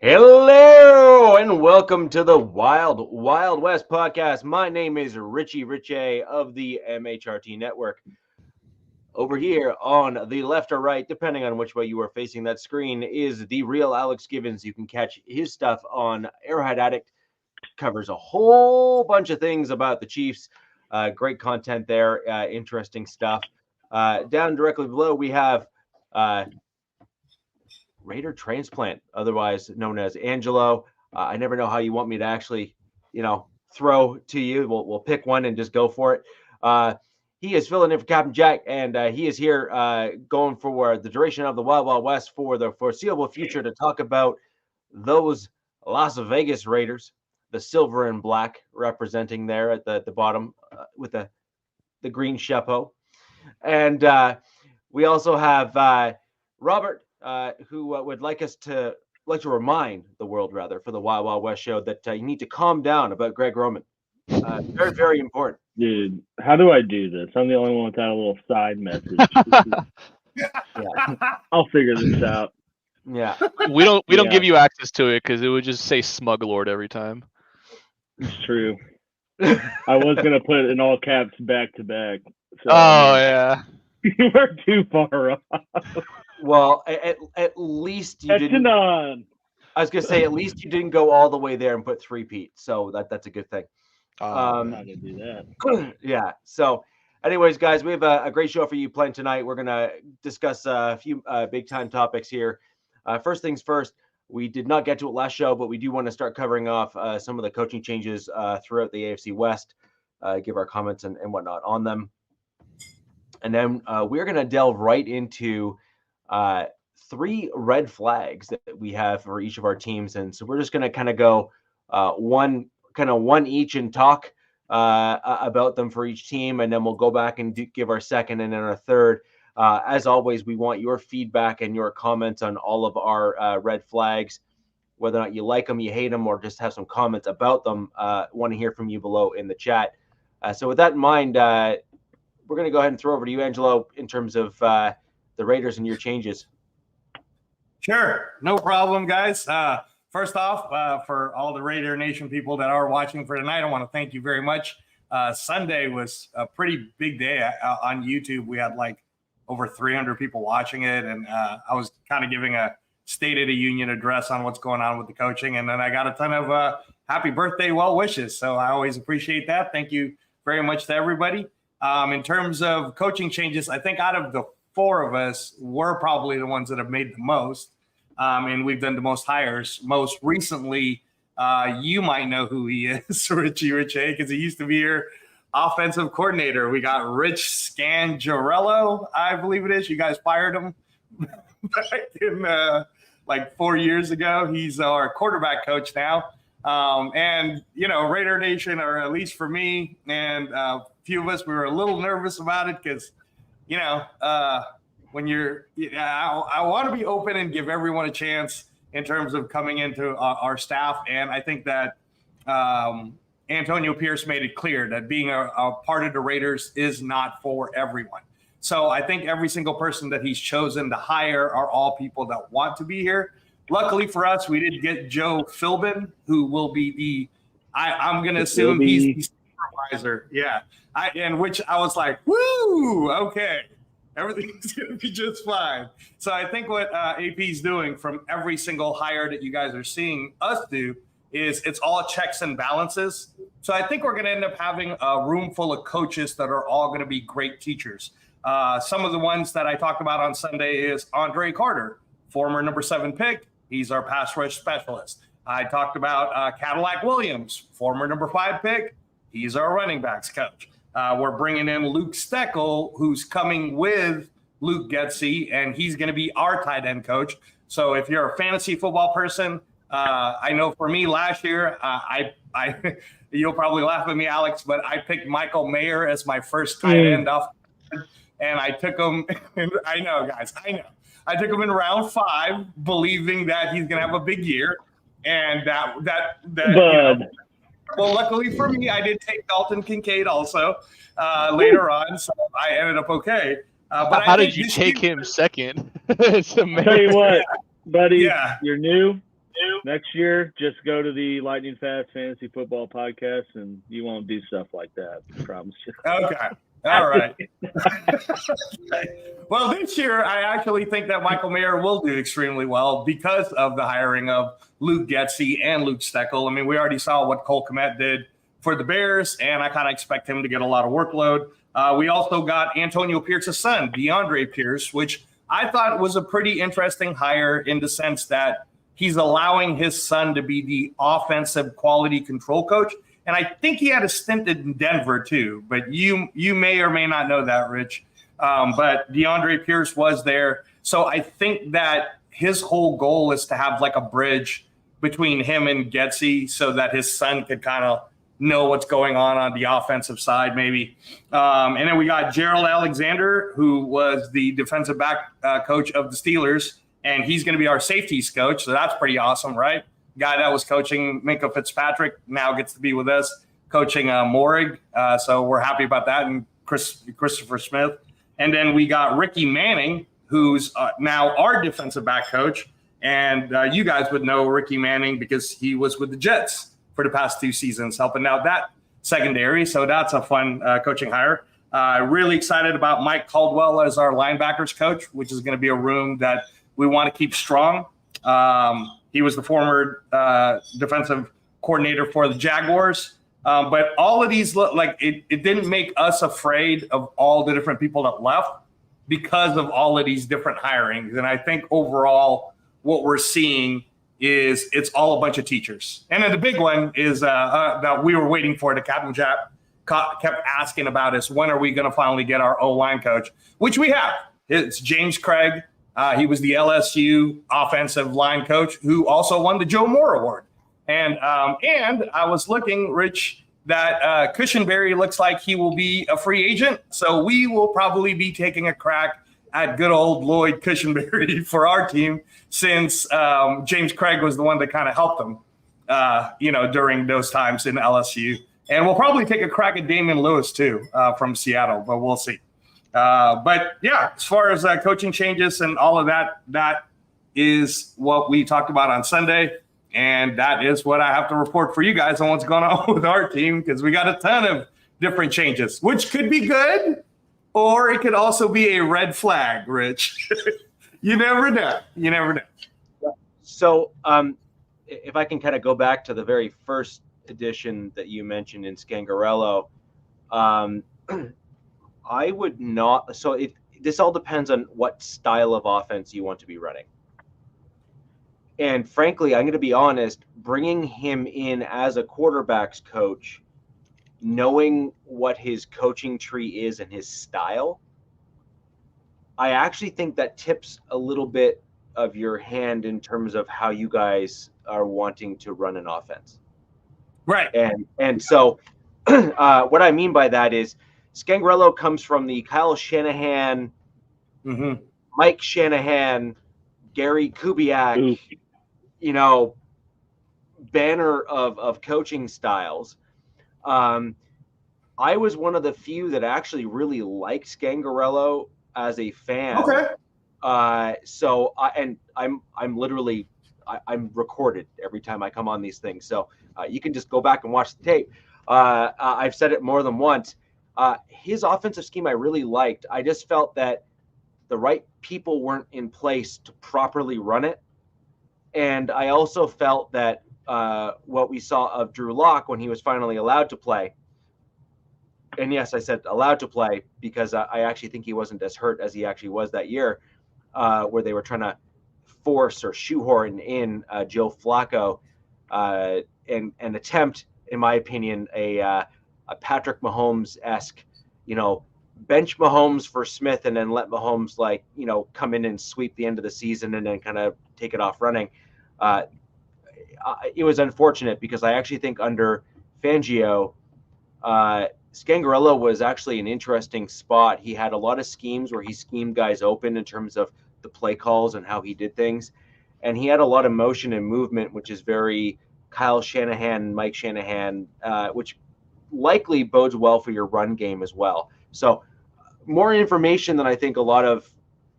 Hello and welcome to the Wild Wild West podcast. My name is Richie Richey of the MHRT Network. Over here on the left or right, depending on which way you are facing that screen, is the real Alex Givens. You can catch his stuff on Arrowhead Addict. Covers a whole bunch of things about the Chiefs. Great content there, interesting stuff. Down directly below, we have Raider Transplant, otherwise known as Angelo. I never know how you want me to actually, throw to you. We'll pick one and just go for it. He is filling in for Captain Jack, and he is here going for the duration of the Wild Wild West for the foreseeable future to talk about those Las Vegas Raiders, the silver and black representing there at the bottom with the green chapeau. And we also have Robert, who would like to remind the world, rather, for the Wild Wild West show that you need to calm down about Greg Roman. Very, very important. Dude, how do I do this? I'm the only one without a little side message. I'll figure this out. Yeah. We don't give you access to it because it would just say Smug Lord every time. It's true. I was going to put it in all caps back to back. So, yeah. You were too far off. Well, at least you didn't. I was going to say, at least you didn't go all the way there and put three-peat. So that's a good thing. How to do that. Yeah. So anyways, guys, we have a great show for you planned tonight. We're going to discuss a few big-time topics here. First things first, we did not get to it last show, but we do want to start covering off some of the coaching changes throughout the AFC West, give our comments and whatnot on them. And then we're going to delve right into three red flags that we have for each of our teams. And so we're just going to kind of go one each and talk about them for each team. And then we'll go back and give our second and then our third. As always, we want your feedback and your comments on all of our red flags, whether or not you like them, you hate them, or just have some comments about them. Want to hear from you below in the chat. So with that in mind, we're going to go ahead and throw over to you, Angelo, in terms of the Raiders and your changes. Sure. No problem, guys. First off, for all the Raider Nation people that are watching for tonight, I want to thank you very much. Sunday was a pretty big day on YouTube. We had like over 300 people watching it, and I was kind of giving a State of the Union address on what's going on with the coaching, and then I got a ton of happy birthday well wishes, so I always appreciate that. Thank you very much to everybody. In terms of coaching changes, I think out of the four of us, we're probably the ones that have made the most. And we've done the most hires. Most recently, you might know who he is, Richie Richey, because he used to be your offensive coordinator. We got Rich Scangarello, I believe it is. You guys fired him back in like 4 years ago. He's our quarterback coach now. And, Raider Nation, or at least for me and a few of us, we were a little nervous about it because, when I want to be open and give everyone a chance in terms of coming into our staff. And I think that Antonio Pierce made it clear that being a part of the Raiders is not for everyone. So I think every single person that he's chosen to hire are all people that want to be here. Luckily for us, we did get Joe Philbin, who will be I'm going to assume he's the supervisor. Yeah. Which I was like, woo, okay. Everything's going to be just fine. So I think what AP is doing from every single hire that you guys are seeing us do is it's all checks and balances. So I think we're going to end up having a room full of coaches that are all going to be great teachers. Some of the ones that I talked about on Sunday is Andre Carter, former number 7 pick. He's our pass rush specialist. I talked about Cadillac Williams, former number 5 pick. He's our running backs coach. We're bringing in Luke Steckel, who's coming with Luke Getsy, and he's going to be our tight end coach. So if you're a fantasy football person, I know for me last year, you'll probably laugh at me, Alex, but I picked Michael Mayer as my first tight end off, and I took him. I know, guys, I know. I took him in round 5, believing that he's going to have a big year, and well, luckily for me, I did take Dalton Kincaid also later on, so I ended up okay. But how did you take him second? It's amazing. Tell you what, buddy, you're new. Next year, just go to the Lightning Fast Fantasy Football podcast, and you won't do stuff like that. I promise you. Okay. All right. Well, this year, I actually think that Michael Mayer will do extremely well because of the hiring of Luke Getsy and Luke Steckel. I mean, we already saw what Cole Kmet did for the Bears, and I kind of expect him to get a lot of workload. We also got Antonio Pierce's son, DeAndre Pierce, which I thought was a pretty interesting hire in the sense that he's allowing his son to be the offensive quality control coach. And I think he had a stint in Denver too, but you may or may not know that, Rich. But DeAndre Pierce was there. So I think that his whole goal is to have like a bridge between him and Getsy so that his son could kind of know what's going on the offensive side maybe. And then we got Gerald Alexander, who was the defensive back coach of the Steelers, and he's going to be our safeties coach. So that's pretty awesome, right? Guy that was coaching Minkah Fitzpatrick now gets to be with us coaching Morig. So we're happy about that. And Christopher Smith. And then we got Ricky Manning, who's now our defensive back coach. And you guys would know Ricky Manning because he was with the Jets for the past 2 seasons, helping out that secondary. So that's a fun coaching hire. Really excited about Mike Caldwell as our linebackers coach, which is going to be a room that we want to keep strong. He was the former defensive coordinator for the Jaguars. But all of these, it didn't make us afraid of all the different people that left because of all of these different hirings. And I think overall what we're seeing is it's all a bunch of teachers. And then the big one is that we were waiting for, the Captain Jack kept asking about is when are we going to finally get our O-line coach, which we have. It's James Craig. He was the LSU offensive line coach who also won the Joe Moore Award. And I was looking, Rich, that Cushenberry looks like he will be a free agent. So we will probably be taking a crack at good old Lloyd Cushenberry for our team since James Craig was the one that kind of helped them, during those times in LSU. And we'll probably take a crack at Damian Lewis, too, from Seattle, but we'll see. But yeah, as far as coaching changes and all of that, that is what we talked about on Sunday. And that is what I have to report for you guys on what's going on with our team, because we got a ton of different changes, which could be good, or it could also be a red flag, Rich. You never know. You never know. So if I can kind of go back to the very first edition that you mentioned in Scangarello, I would not. So this all depends on what style of offense you want to be running. And frankly, I'm going to be honest, bringing him in as a quarterback's coach, knowing what his coaching tree is and his style, I actually think that tips a little bit of your hand in terms of how you guys are wanting to run an offense. Right. And so what I mean by that is Scangarello comes from the Kyle Shanahan, Mike Shanahan, Gary Kubiak, banner of coaching styles. I was one of the few that actually really liked Scangarello as a fan. Okay. I'm recorded every time I come on these things. So you can just go back and watch the tape. I've said it more than once. His offensive scheme I really liked. I just felt that the right people weren't in place to properly run it. And I also felt that what we saw of Drew Lock when he was finally allowed to play, and yes, I said allowed to play because I actually think he wasn't as hurt as he actually was that year, where they were trying to force or shoehorn in Joe Flacco and attempt, in my opinion, a Patrick Mahomes-esque, bench Mahomes for Smith and then let Mahomes come in and sweep the end of the season and then kind of take it off running. It was unfortunate because I actually think under Fangio, Scangarello was actually an interesting spot. He had a lot of schemes where he schemed guys open in terms of the play calls and how he did things. And he had a lot of motion and movement, which is very Kyle Shanahan, Mike Shanahan, which likely bodes well for your run game as well. So more information than I think a lot of,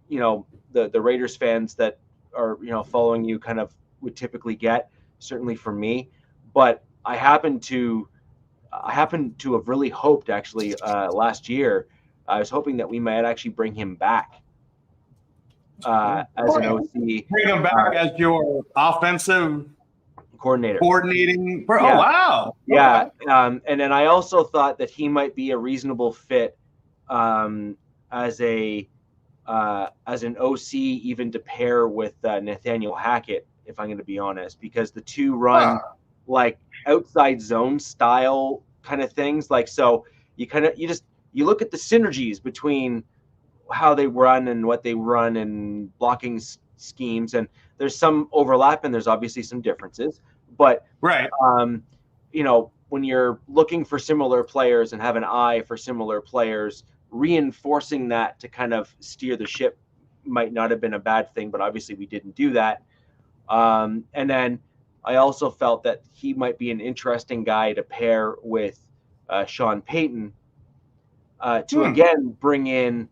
the Raiders fans that are, following you kind of would typically get. certainly for me. But I happen to have really hoped, actually, last year. I was hoping that we might actually bring him back as an OC. Bring him back as your offensive coordinating. Yeah. Oh, wow. Yeah. Okay. And then I also thought that he might be a reasonable fit as an OC, even to pair with Nathaniel Hackett, if I'm going to be honest, because the two run like outside zone style kind of things. Like, so you look at the synergies between how they run and what they run and blocking schemes, and there's some overlap and there's obviously some differences, but right. When you're looking for similar players and have an eye for similar players, reinforcing that to kind of steer the ship might not have been a bad thing, but obviously we didn't do that. And then I also felt that he might be an interesting guy to pair with Sean Payton to again bring in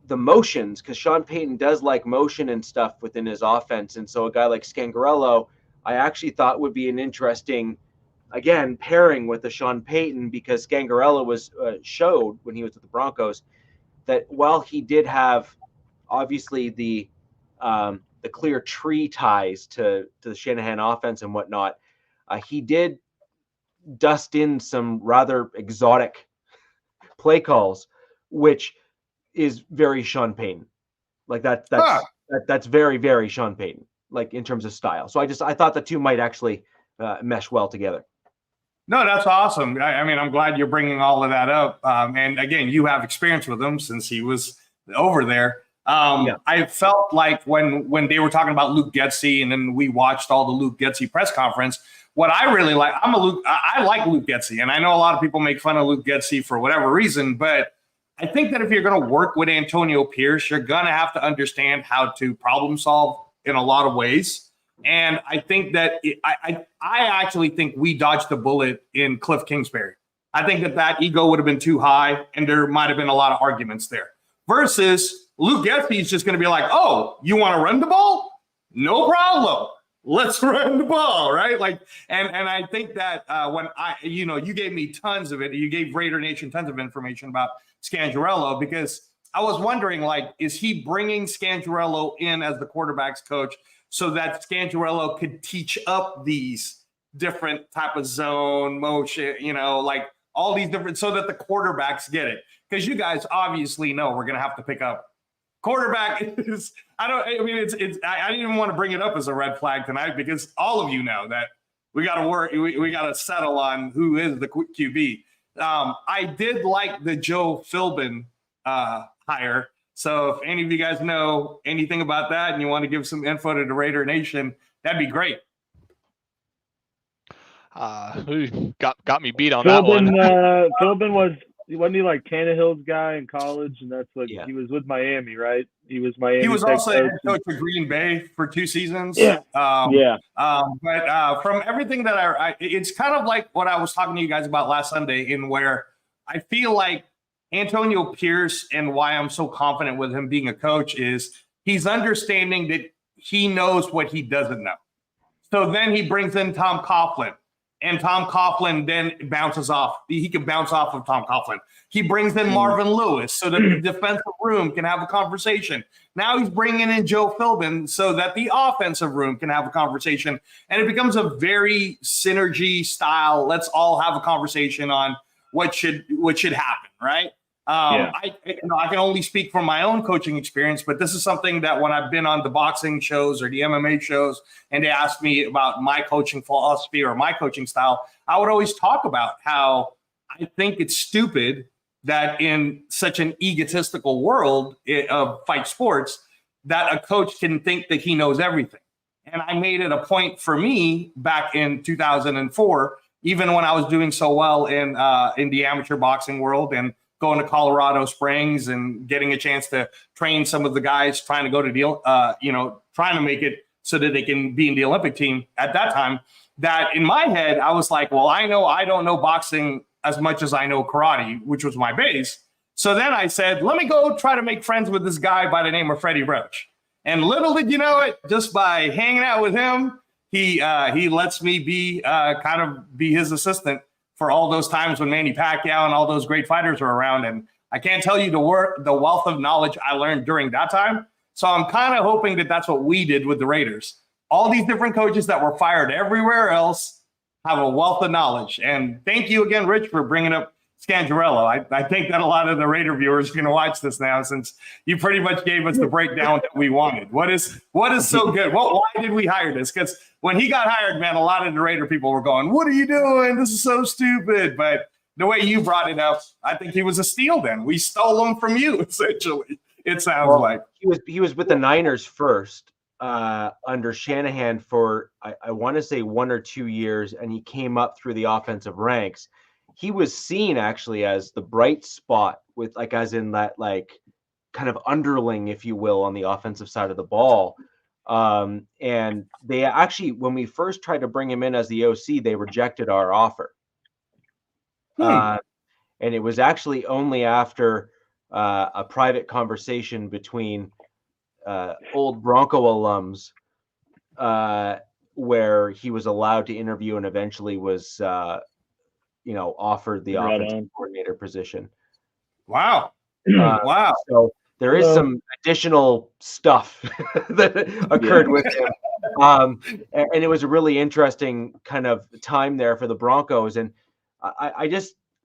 the motions, because Sean Payton does like motion and stuff within his offense. And so a guy like Scangarello, I actually thought would be an interesting, again, pairing with the Sean Payton, because Scangarello was showed when he was with the Broncos that while he did have obviously the clear tree ties to the Shanahan offense and whatnot, he did dust in some rather exotic play calls, which is very Sean Payton. Like that's very, very Sean Payton, like in terms of style. So I thought the two might actually mesh well together. No, that's awesome. I mean, I'm glad you're bringing all of that up. And again, you have experience with him since he was over there. I felt like when they were talking about Luke Getsy, and then we watched all the Luke Getsy press conference, what I really like, I like Luke Getsy, and I know a lot of people make fun of Luke Getsy for whatever reason, but I think that if you're going to work with Antonio Pierce, you're going to have to understand how to problem solve in a lot of ways. And I think that I actually think we dodged the bullet in Cliff Kingsbury. I think that ego would have been too high, and there might have been a lot of arguments there. Versus Luke Getsy is just going to be like, oh, you want to run the ball? No problem. Let's run the ball, right? Like, and I think that when you gave me tons of it, you gave Raider Nation tons of information about Scangarello, because I was wondering, like, is he bringing Scangarello in as the quarterback's coach so that Scangarello could teach up these different type of zone motion, like all these different, so that the quarterbacks get it? Because you guys obviously know we're going to have to pick up quarterback. I didn't even want to bring it up as a red flag tonight, because all of you know that we got to work. We got to settle on who is the QB. I did like the Joe Philbin hire. So if any of you guys know anything about that and you want to give some info to the Raider Nation, that'd be great. Got me beat on that one. Philbin wasn't he like Tannehill's guy in college? And that's what he was with Miami, right? He was Miami. He was also head coach of Green Bay for 2 seasons. Yeah. But from everything that it's kind of like what I was talking to you guys about last Sunday, in where I feel like Antonio Pierce, and why I'm so confident with him being a coach, is he's understanding that he knows what he doesn't know. So then he brings in Tom Coughlin, and Tom Coughlin then bounces off. He can bounce off of Tom Coughlin. He brings in Marvin Lewis so that the defensive room can have a conversation. Now he's bringing in Joe Philbin so that the offensive room can have a conversation. And it becomes a very synergy style. Let's all have a conversation on what should happen, right? I can only speak from my own coaching experience, but this is something that when I've been on the boxing shows or the MMA shows and they ask me about my coaching philosophy or my coaching style, I would always talk about how I think it's stupid that in such an egotistical world of fight sports, that a coach can think that he knows everything. And I made it a point for me back in 2004, even when I was doing so well in the amateur boxing world and going to Colorado Springs and getting a chance to train some of the guys trying to go to trying to make it so that they can be in the Olympic team at that time, that in my head, I was like, well, I don't know boxing as much as I know karate, which was my base. So then I said, let me go try to make friends with this guy by the name of Freddie Roach. And little did you know it, just by hanging out with him, he lets me be his assistant for all those times when Manny Pacquiao and all those great fighters were around. And I can't tell you the wealth of knowledge I learned during that time. So I'm kind of hoping that that's what we did with the Raiders. All these different coaches that were fired everywhere else have a wealth of knowledge. And thank you again, Rich, for bringing up Scangarello. I think that a lot of the Raider viewers are going to watch this now, since you pretty much gave us the breakdown that we wanted. What is so good? Why did we hire this? Because when he got hired, man, a lot of the Raider people were going, "What are you doing? This is so stupid." But the way you brought it up, I think he was a steal. Then we stole him from you, essentially. It sounds like he was with the Niners first under Shanahan for I want to say 1 or 2 years, and he came up through the offensive ranks. He was seen actually as the bright spot, with as in that kind of underling, if you will, on the offensive side of the ball. And they actually, when we first tried to bring him in as the OC, they rejected our offer. And it was actually only after a private conversation between old Bronco alums where he was allowed to interview and eventually was offered the offensive coordinator position. Wow. Wow. So there is some additional stuff that occurred with him. And it was a really interesting kind of time there for the Broncos. And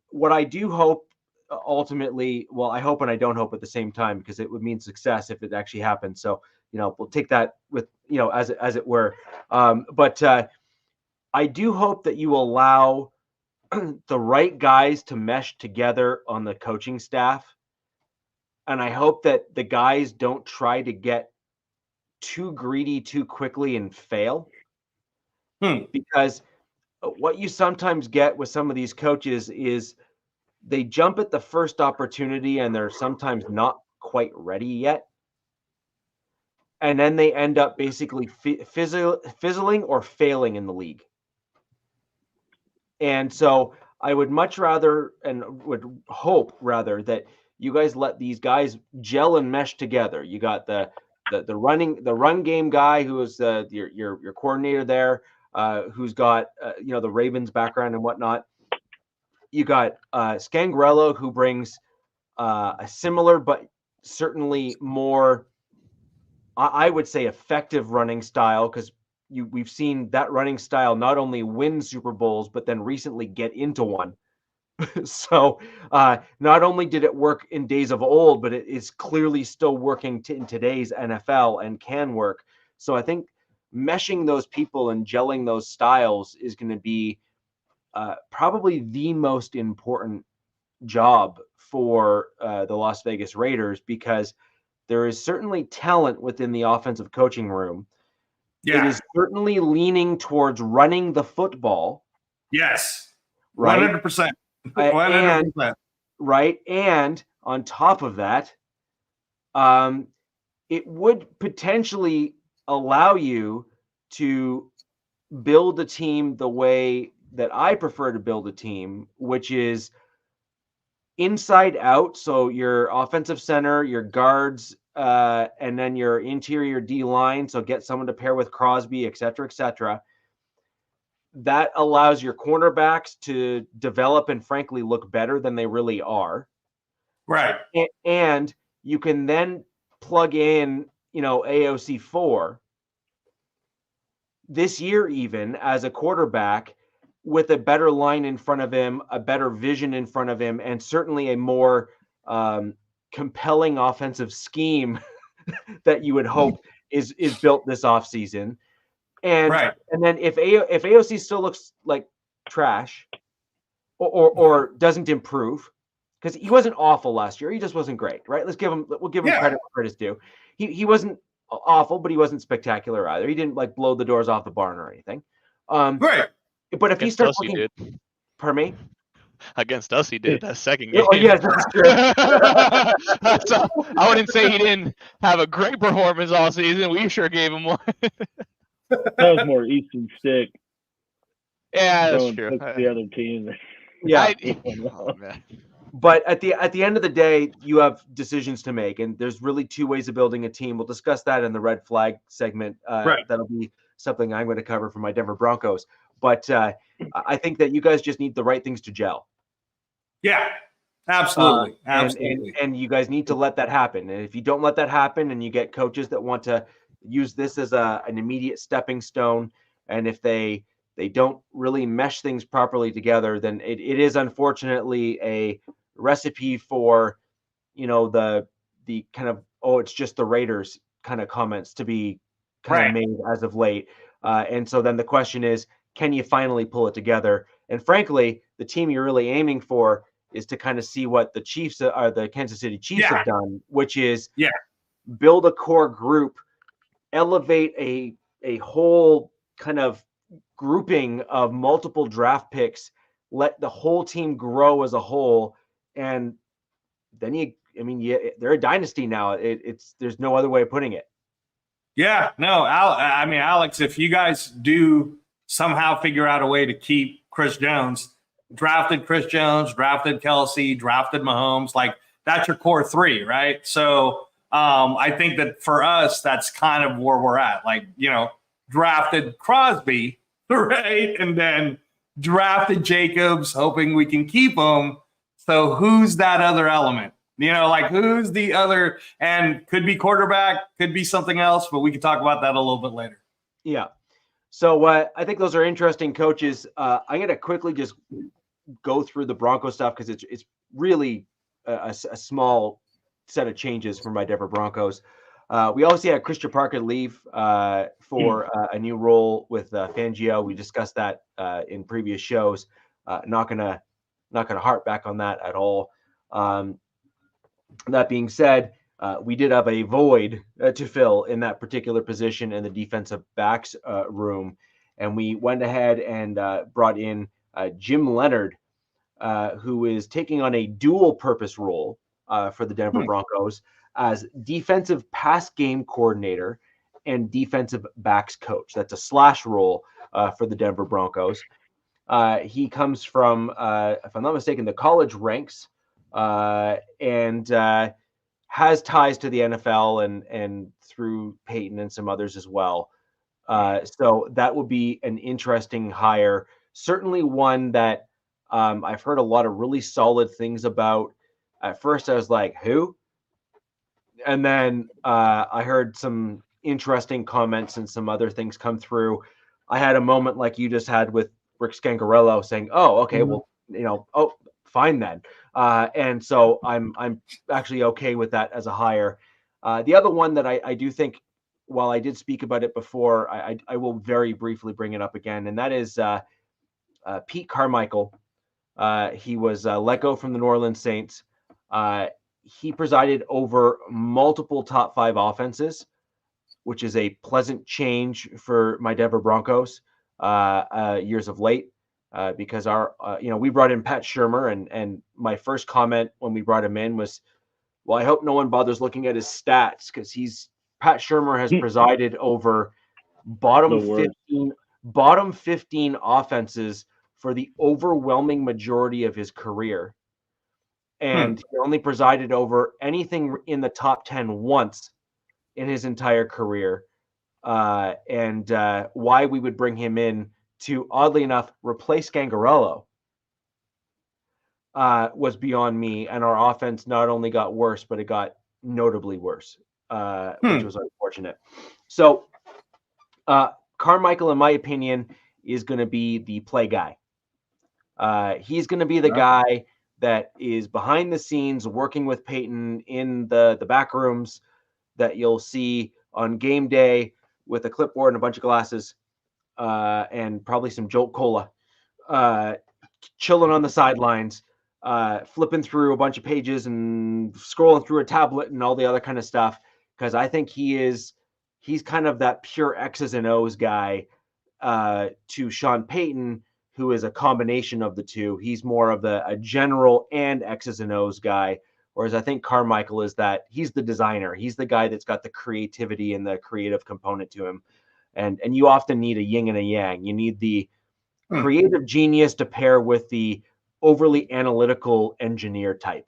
what I do hope ultimately, well, I hope and I don't hope at the same time, because it would mean success if it actually happens. So, we'll take that with, as it were. But I do hope that you allow the right guys to mesh together on the coaching staff. And I hope that the guys don't try to get too greedy too quickly and fail. Because what you sometimes get with some of these coaches is they jump at the first opportunity and they're sometimes not quite ready yet. And then they end up basically fizzling or failing in the league. And so I would much rather, and would hope rather, that you guys let these guys gel and mesh together. You got the run game guy who is your coordinator there, who's got the Ravens background and whatnot. You got Scangarello, who brings a similar but certainly more, I would say, effective running style, because we've seen that running style not only win Super Bowls, but then recently get into one. So not only did it work in days of old, but it is clearly still working in today's NFL and can work. So I think meshing those people and gelling those styles is going to be probably the most important job for the Las Vegas Raiders, because there is certainly talent within the offensive coaching room. Yeah. It is certainly leaning towards running the football. Yes. Right. 100%. 100%. Right. And on top of that, it would potentially allow you to build a team the way that I prefer to build a team, which is inside out. So your offensive center, your guards, and then your interior D line. So get someone to pair with Crosby, et cetera, et cetera. That allows your cornerbacks to develop and frankly look better than they really are. Right. And you can then plug in, AOC 4 this year, even as a quarterback, with a better line in front of him, a better vision in front of him, and certainly a more compelling offensive scheme that you would hope is built this offseason. And right. And then if AOC still looks like trash or doesn't improve, because he wasn't awful last year, he just wasn't great, right? We'll give him credit where credit's due. He wasn't awful, but he wasn't spectacular either. He didn't blow the doors off the barn or anything. Right. But if he starts looking, pardon me? Against us, he did that second game. Oh, yes, that's true. So I wouldn't say he didn't have a great performance all season. We sure gave him one. That was more Easton Stick. Yeah, that's true. The other team. Yeah. Oh, man. But at the end of the day, you have decisions to make, and there's really two ways of building a team. We'll discuss that in the red flag segment. Right. That'll be something I'm going to cover for my Denver Broncos. But I think that you guys just need the right things to gel. Yeah, absolutely. Absolutely. And you guys need to let that happen. And if you don't let that happen and you get coaches that want to use this as an immediate stepping stone, and if they don't really mesh things properly together, then it is unfortunately a recipe for, the kind of, oh, it's just the Raiders kind of comments to be kind of made as of late. And so then the question is, can you finally pull it together? And frankly, the team you're really aiming for is to kind of see what the Chiefs are, the Kansas City Chiefs have done, which is build a core group, elevate a whole kind of grouping of multiple draft picks, let the whole team grow as a whole, and then they're a dynasty now. There's no other way of putting it. Yeah, no, Alex, if you guys do somehow figure out a way to keep Chris Jones, drafted Kelsey, drafted Mahomes, like that's your core three, right? So I think that for us, that's kind of where we're at. Like, drafted Crosby, right? And then drafted Jacobs, hoping we can keep him. So who's that other element? Who's the other? And could be quarterback, could be something else, but we can talk about that a little bit later. Yeah. So I think those are interesting coaches. I'm going to quickly just go through the Broncos stuff because it's really a small set of changes for my Denver Broncos. We also had Christian Parker leave for a new role with Fangio. We discussed that in previous shows. Not gonna harp back on that at all. That being said, we did have a void to fill in that particular position in the defensive backs room, and we went ahead and brought in Jim Leonard, who is taking on a dual-purpose role for the Denver Broncos as defensive pass game coordinator and defensive backs coach. That's a slash role for the Denver Broncos. He comes from, if I'm not mistaken, the college ranks, and has ties to the NFL and through Peyton and some others as well. So that would be an interesting hire. Certainly one that I've heard a lot of really solid things about. At first I was like, who? And then I heard some interesting comments and some other things come through. I had a moment like you just had with Rick Scangarello saying, oh, okay, well, fine then. And so I'm actually okay with that as a hire. The other one that I do think, while I did speak about it before, I will very briefly bring it up again, and that is Pete Carmichael. He was let go from the New Orleans Saints. He presided over multiple top 5 offenses, which is a pleasant change for my Denver Broncos years of late. Because we brought in Pat Shurmur, and my first comment when we brought him in was, well, I hope no one bothers looking at his stats, because Pat Shurmur has presided over bottom 15 offenses for the overwhelming majority of his career. And he only presided over anything in the top 10 once in his entire career. And why we would bring him in to, oddly enough, replace Scangarello was beyond me. And our offense not only got worse, but it got notably worse, which was unfortunate. So Carmichael, in my opinion, is going to be the play guy. He's going to be the guy that is behind the scenes working with Peyton in the back rooms that you'll see on game day with a clipboard and a bunch of glasses. And probably some Jolt Cola, chilling on the sidelines, flipping through a bunch of pages and scrolling through a tablet and all the other kind of stuff. Because I think he's kind of that pure X's and O's guy to Sean Payton, who is a combination of the two. He's more of a general and X's and O's guy. Whereas I think Carmichael is that he's the designer. He's the guy that's got the creativity and the creative component to him. And you often need a yin and a yang. You need the creative genius to pair with the overly analytical engineer type.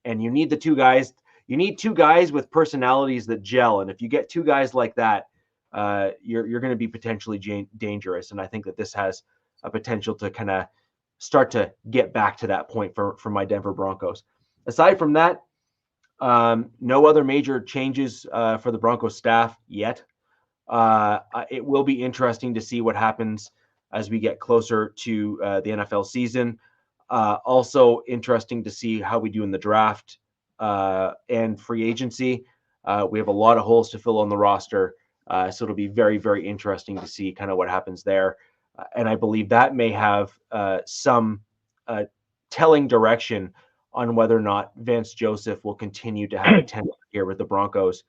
And you need the two guys. You need two guys with personalities that gel. And if you get two guys like that, you're going to be potentially dangerous. And I think that this has a potential to kind of start to get back to that point for my Denver Broncos. Aside from that, no other major changes for the Broncos staff yet. It will be interesting to see what happens as we get closer to the NFL season. Also interesting to see how we do in the draft and free agency. We have a lot of holes to fill on the roster. So it'll be very, very interesting to see kind of what happens there. And I believe that may have some telling direction on whether or not Vance Joseph will continue to have a tenure here with the Broncos.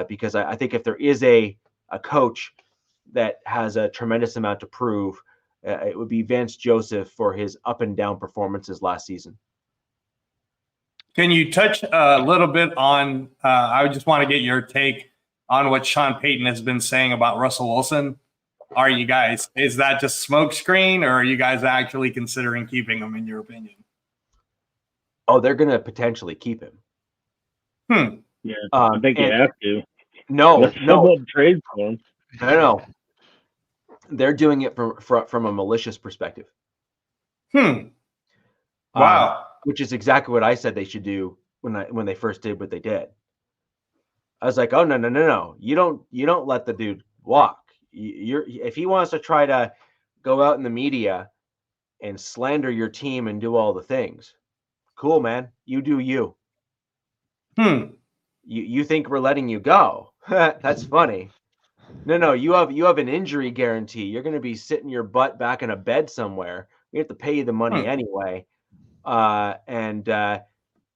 Because I think if there is a coach that has a tremendous amount to prove, it would be Vance Joseph for his up and down performances last season. Can you touch a little bit on, I just want to get your take on what Sean Payton has been saying about Russell Wilson. Is that just smokescreen, or are you guys actually considering keeping him, in your opinion? Oh, they're going to potentially keep him. Yeah, I think you have to. No. Trade for him. No. They're doing it from a malicious perspective. Wow. Which is exactly what I said they should do when they first did what they did. I was like, oh no. You don't let the dude walk. If he wants to try to go out in the media and slander your team and do all the things, cool, man. You do you. You think we're letting you go? That's funny. No. You have an injury guarantee. You're going to be sitting your butt back in a bed somewhere. We have to pay you the money anyway. And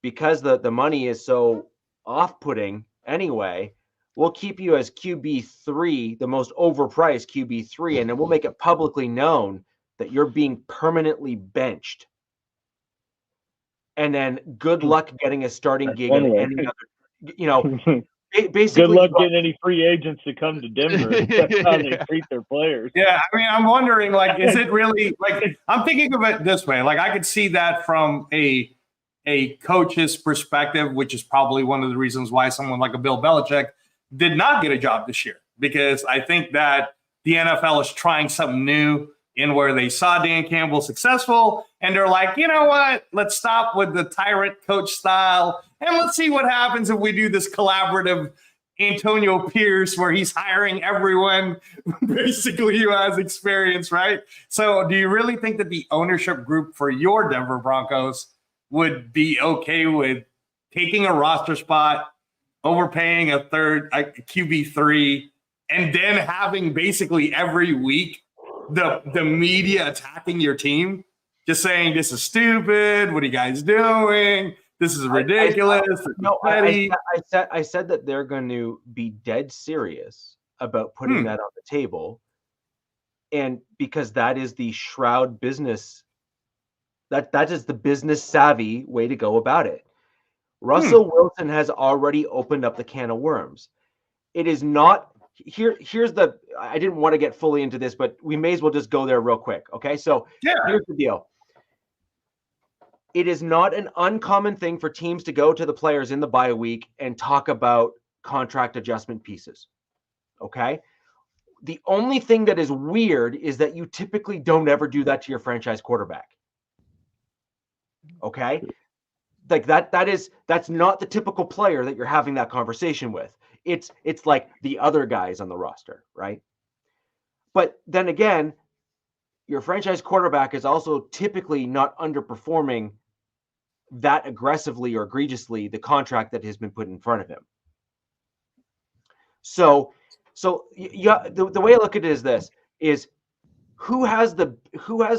because the money is so off-putting anyway, we'll keep you as QB3, the most overpriced QB3, and then we'll make it publicly known that you're being permanently benched. And then good luck getting a starting gig in any other, basically. Good luck getting any free agents to come to Denver. That's how they treat their players. Yeah, I mean, I'm wondering, is it really, I'm thinking of it this way. I could see that from a coach's perspective, which is probably one of the reasons why someone like a Bill Belichick did not get a job this year, because I think that the NFL is trying something new in where they saw Dan Campbell successful, and they're like, you know what? Let's stop with the tyrant coach style, and let's see what happens if we do this collaborative Antonio Pierce, where he's hiring everyone basically who has experience, right? So do you really think that the ownership group for your Denver Broncos would be okay with taking a roster spot, overpaying a QB3, and then having basically every week the media attacking your team, just saying, this is stupid, what are you guys doing? This is ridiculous. I said that they're going to be dead serious about putting that on the table. And because that is the Shroud business, that is the business savvy way to go about it. Russell Wilson has already opened up the can of worms. It is not here's the, I didn't want to get fully into this, but we may as well just go there real quick. Okay. So here's the deal. It is not an uncommon thing for teams to go to the players in the bye week and talk about contract adjustment pieces. Okay. The only thing that is weird is that you typically don't ever do that to your franchise quarterback. Okay. That's not the typical player that you're having that conversation with. It's like the other guys on the roster, right? But then again, your franchise quarterback is also typically not underperforming that aggressively or egregiously the contract that has been put in front of him. So the way I look at it is this: is who has the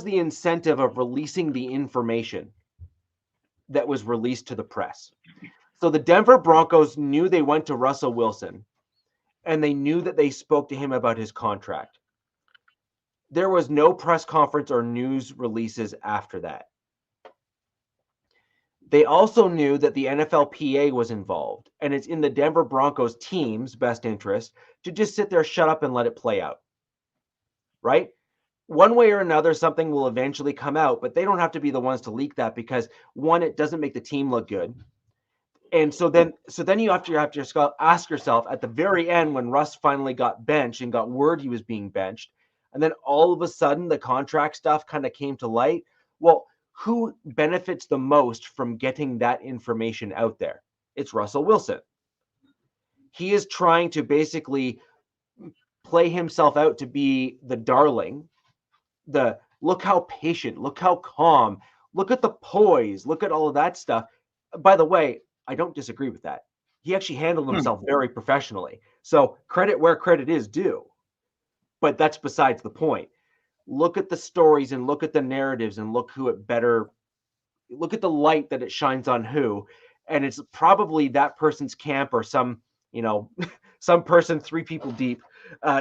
incentive of releasing the information that was released to the press? So the Denver Broncos knew they went to Russell Wilson, and they knew that they spoke to him about his contract. There was no press conference or news releases after that. They also knew that the NFLPA was involved, and it's in the Denver Broncos team's best interest to just sit there, shut up, and let it play out. Right? One way or another, something will eventually come out, but they don't have to be the ones to leak that because, one, it doesn't make the team look good. And so then you have to ask yourself at the very end, when Russ finally got benched and got word he was being benched, and then all of a sudden the contract stuff kind of came to light. Well, who benefits the most from getting that information out there? It's Russell Wilson. He is trying to basically play himself out to be the darling. Look how patient, look how calm, look at the poise, look at all of that stuff. By the way, I don't disagree with that. He actually handled himself very professionally. So credit where credit is due. But that's besides the point. Look at the stories and look at the narratives and look at the light that it shines on who. And it's probably that person's camp or some person 3 people deep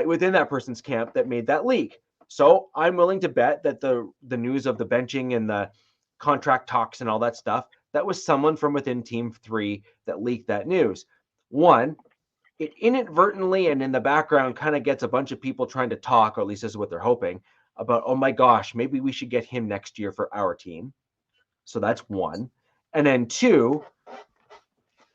within that person's camp that made that leak. So I'm willing to bet that the news of the benching and the contract talks and all that stuff, that was someone from within Team 3 that leaked that news. One, it inadvertently and in the background kind of gets a bunch of people trying to talk, or at least this is what they're hoping, about, oh my gosh, maybe we should get him next year for our team. So that's one. And then 2,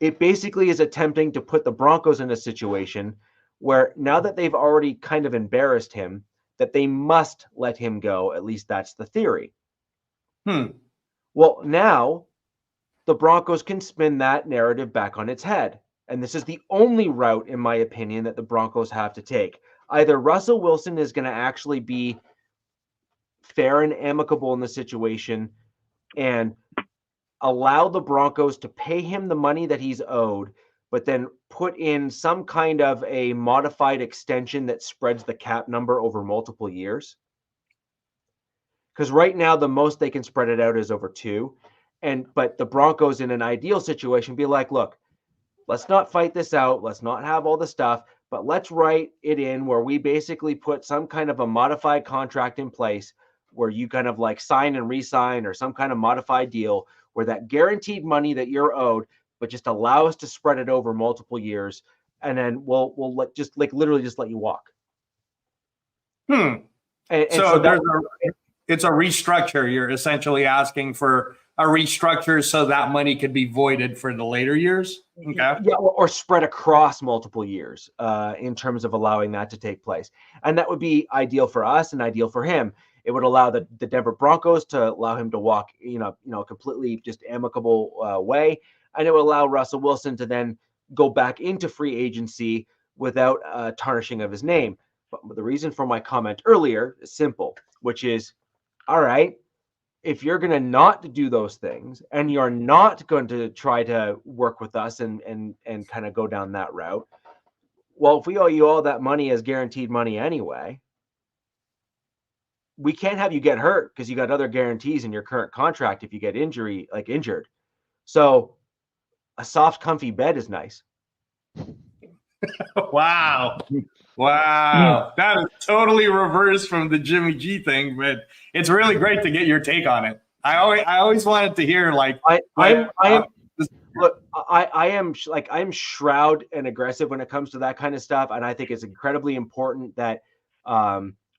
it basically is attempting to put the Broncos in a situation where now that they've already kind of embarrassed him, that they must let him go. At least that's the theory. Well, now the Broncos can spin that narrative back on its head. And this is the only route, in my opinion, that the Broncos have to take. Either Russell Wilson is going to actually be fair and amicable in the situation and allow the Broncos to pay him the money that he's owed, but then put in some kind of a modified extension that spreads the cap number over multiple years. Because right now, the most they can spread it out is over 2. But the Broncos, in an ideal situation, be like, look, let's not fight this out. Let's not have all the stuff, but let's write it in where we basically put some kind of a modified contract in place where you kind of like sign and re-sign, or some kind of modified deal where that guaranteed money that you're owed, but just allow us to spread it over multiple years. And then we'll literally just let you walk. So it's a restructure. You're essentially asking for a restructure so that money could be voided for the later years. Okay. Yeah, or spread across multiple years in terms of allowing that to take place. And that would be ideal for us and ideal for him. It would allow the Denver Broncos to allow him to walk, completely just amicable way. And it would allow Russell Wilson to then go back into free agency without tarnishing of his name. But the reason for my comment earlier is simple, which is, all right, if you're going to not do those things and you're not going to try to work with us and kind of go down that route, well, if we owe you all that money as guaranteed money anyway, we can't have you get hurt because you got other guarantees in your current contract if you get injured. So a soft, comfy bed is nice. Wow. That is totally reversed from the Jimmy G thing, but it's really great to get your take on it. I always wanted to hear I'm shroud and aggressive when it comes to that kind of stuff, and I think it's incredibly important that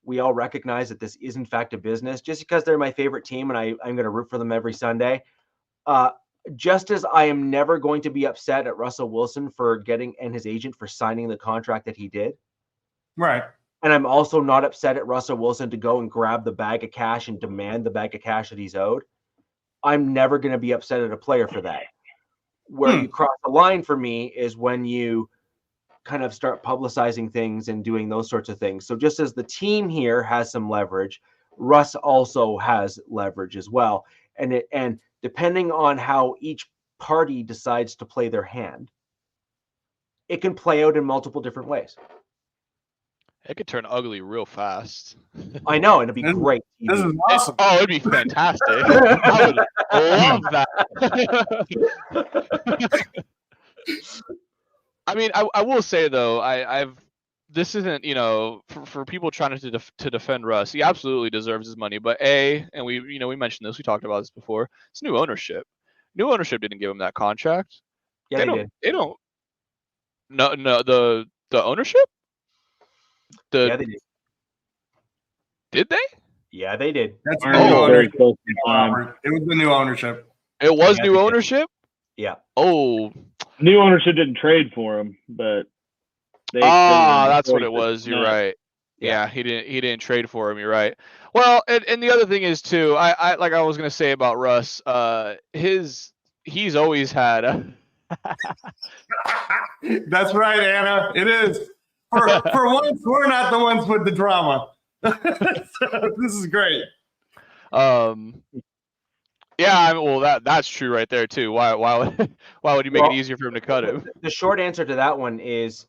we all recognize that this is in fact a business. Just because they're my favorite team and I'm going to root for them every Sunday, just as I am never going to be upset at Russell Wilson for and his agent for signing the contract that he did. Right. And I'm also not upset at Russell Wilson to go and grab the bag of cash and demand the bag of cash that he's owed. I'm never going to be upset at a player for that. Where you cross the line for me is when you kind of start publicizing things and doing those sorts of things. So just as the team here has some leverage, Russ also has leverage as well. And depending on how each party decides to play their hand, it can play out in multiple different ways. It could turn ugly real fast. I know, and it'd be great. This is awesome. Oh, it'd be fantastic. I would love that. I mean, I will say though, this isn't, for people trying to defend Russ, he absolutely deserves his money. But and we mentioned this, we talked about this before. It's new ownership. New ownership didn't give him that contract. Yeah, they did. They don't. No, the ownership. Yeah, they did. Did they? Yeah, they did. That's very close to time. It was the new ownership. It was new ownership? Yeah. Oh, New ownership didn't trade for him, but that's what it was. You're right. Yeah. Yeah, he didn't trade for him. You're right. Well, and the other thing is too, I like I was gonna say about Russ, he's always had That's right, Anna. It is. For once, we're not the ones with the drama. So, this is great. Yeah, well that's true right there too. Why would you make it easier for him to cut him? The short answer to that one is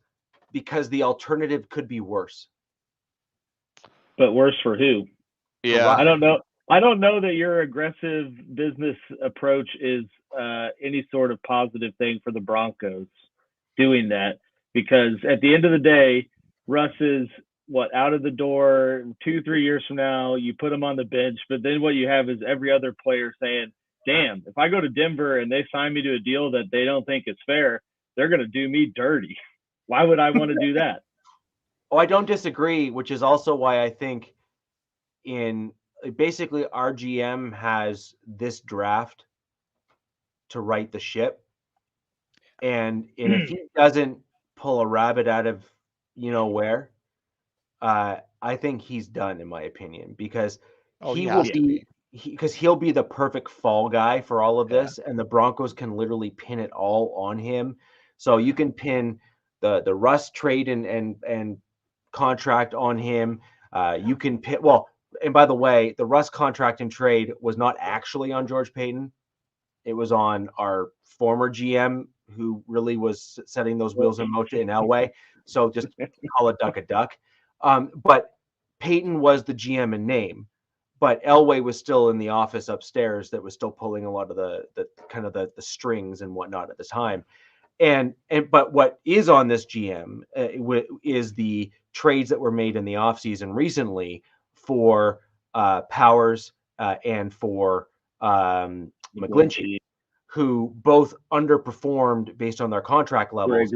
because the alternative could be worse. But worse for who? Yeah. I don't know. I don't know that your aggressive business approach is any sort of positive thing for the Broncos doing that, because at the end of the day, Russ is out of the door 2-3 years from now. You put him on the bench, but then what you have is every other player saying, damn, if I go to Denver and they sign me to a deal that they don't think is fair, they're going to do me dirty. Why would I want to do that? Oh, I don't disagree, which is also why I think basically our GM has this draft to right the ship. And if he doesn't pull a rabbit out of where, I think he's done, in my opinion, because he'll be the perfect fall guy for all of this, and the Broncos can literally pin it all on him. So you can pin the Russ trade and contract on him. You can pin and by the way, the Russ contract and trade was not actually on George Payton. It was on our former GM, who really was setting those wheels in motion in Elway. So just call a duck. But Payton was the GM in name, but Elway was still in the office upstairs that was still pulling a lot of the kind of the strings and whatnot at the time. But what is on this GM is the trades that were made in the offseason recently for Powers and for McGlinchey, who both underperformed based on their contract levels.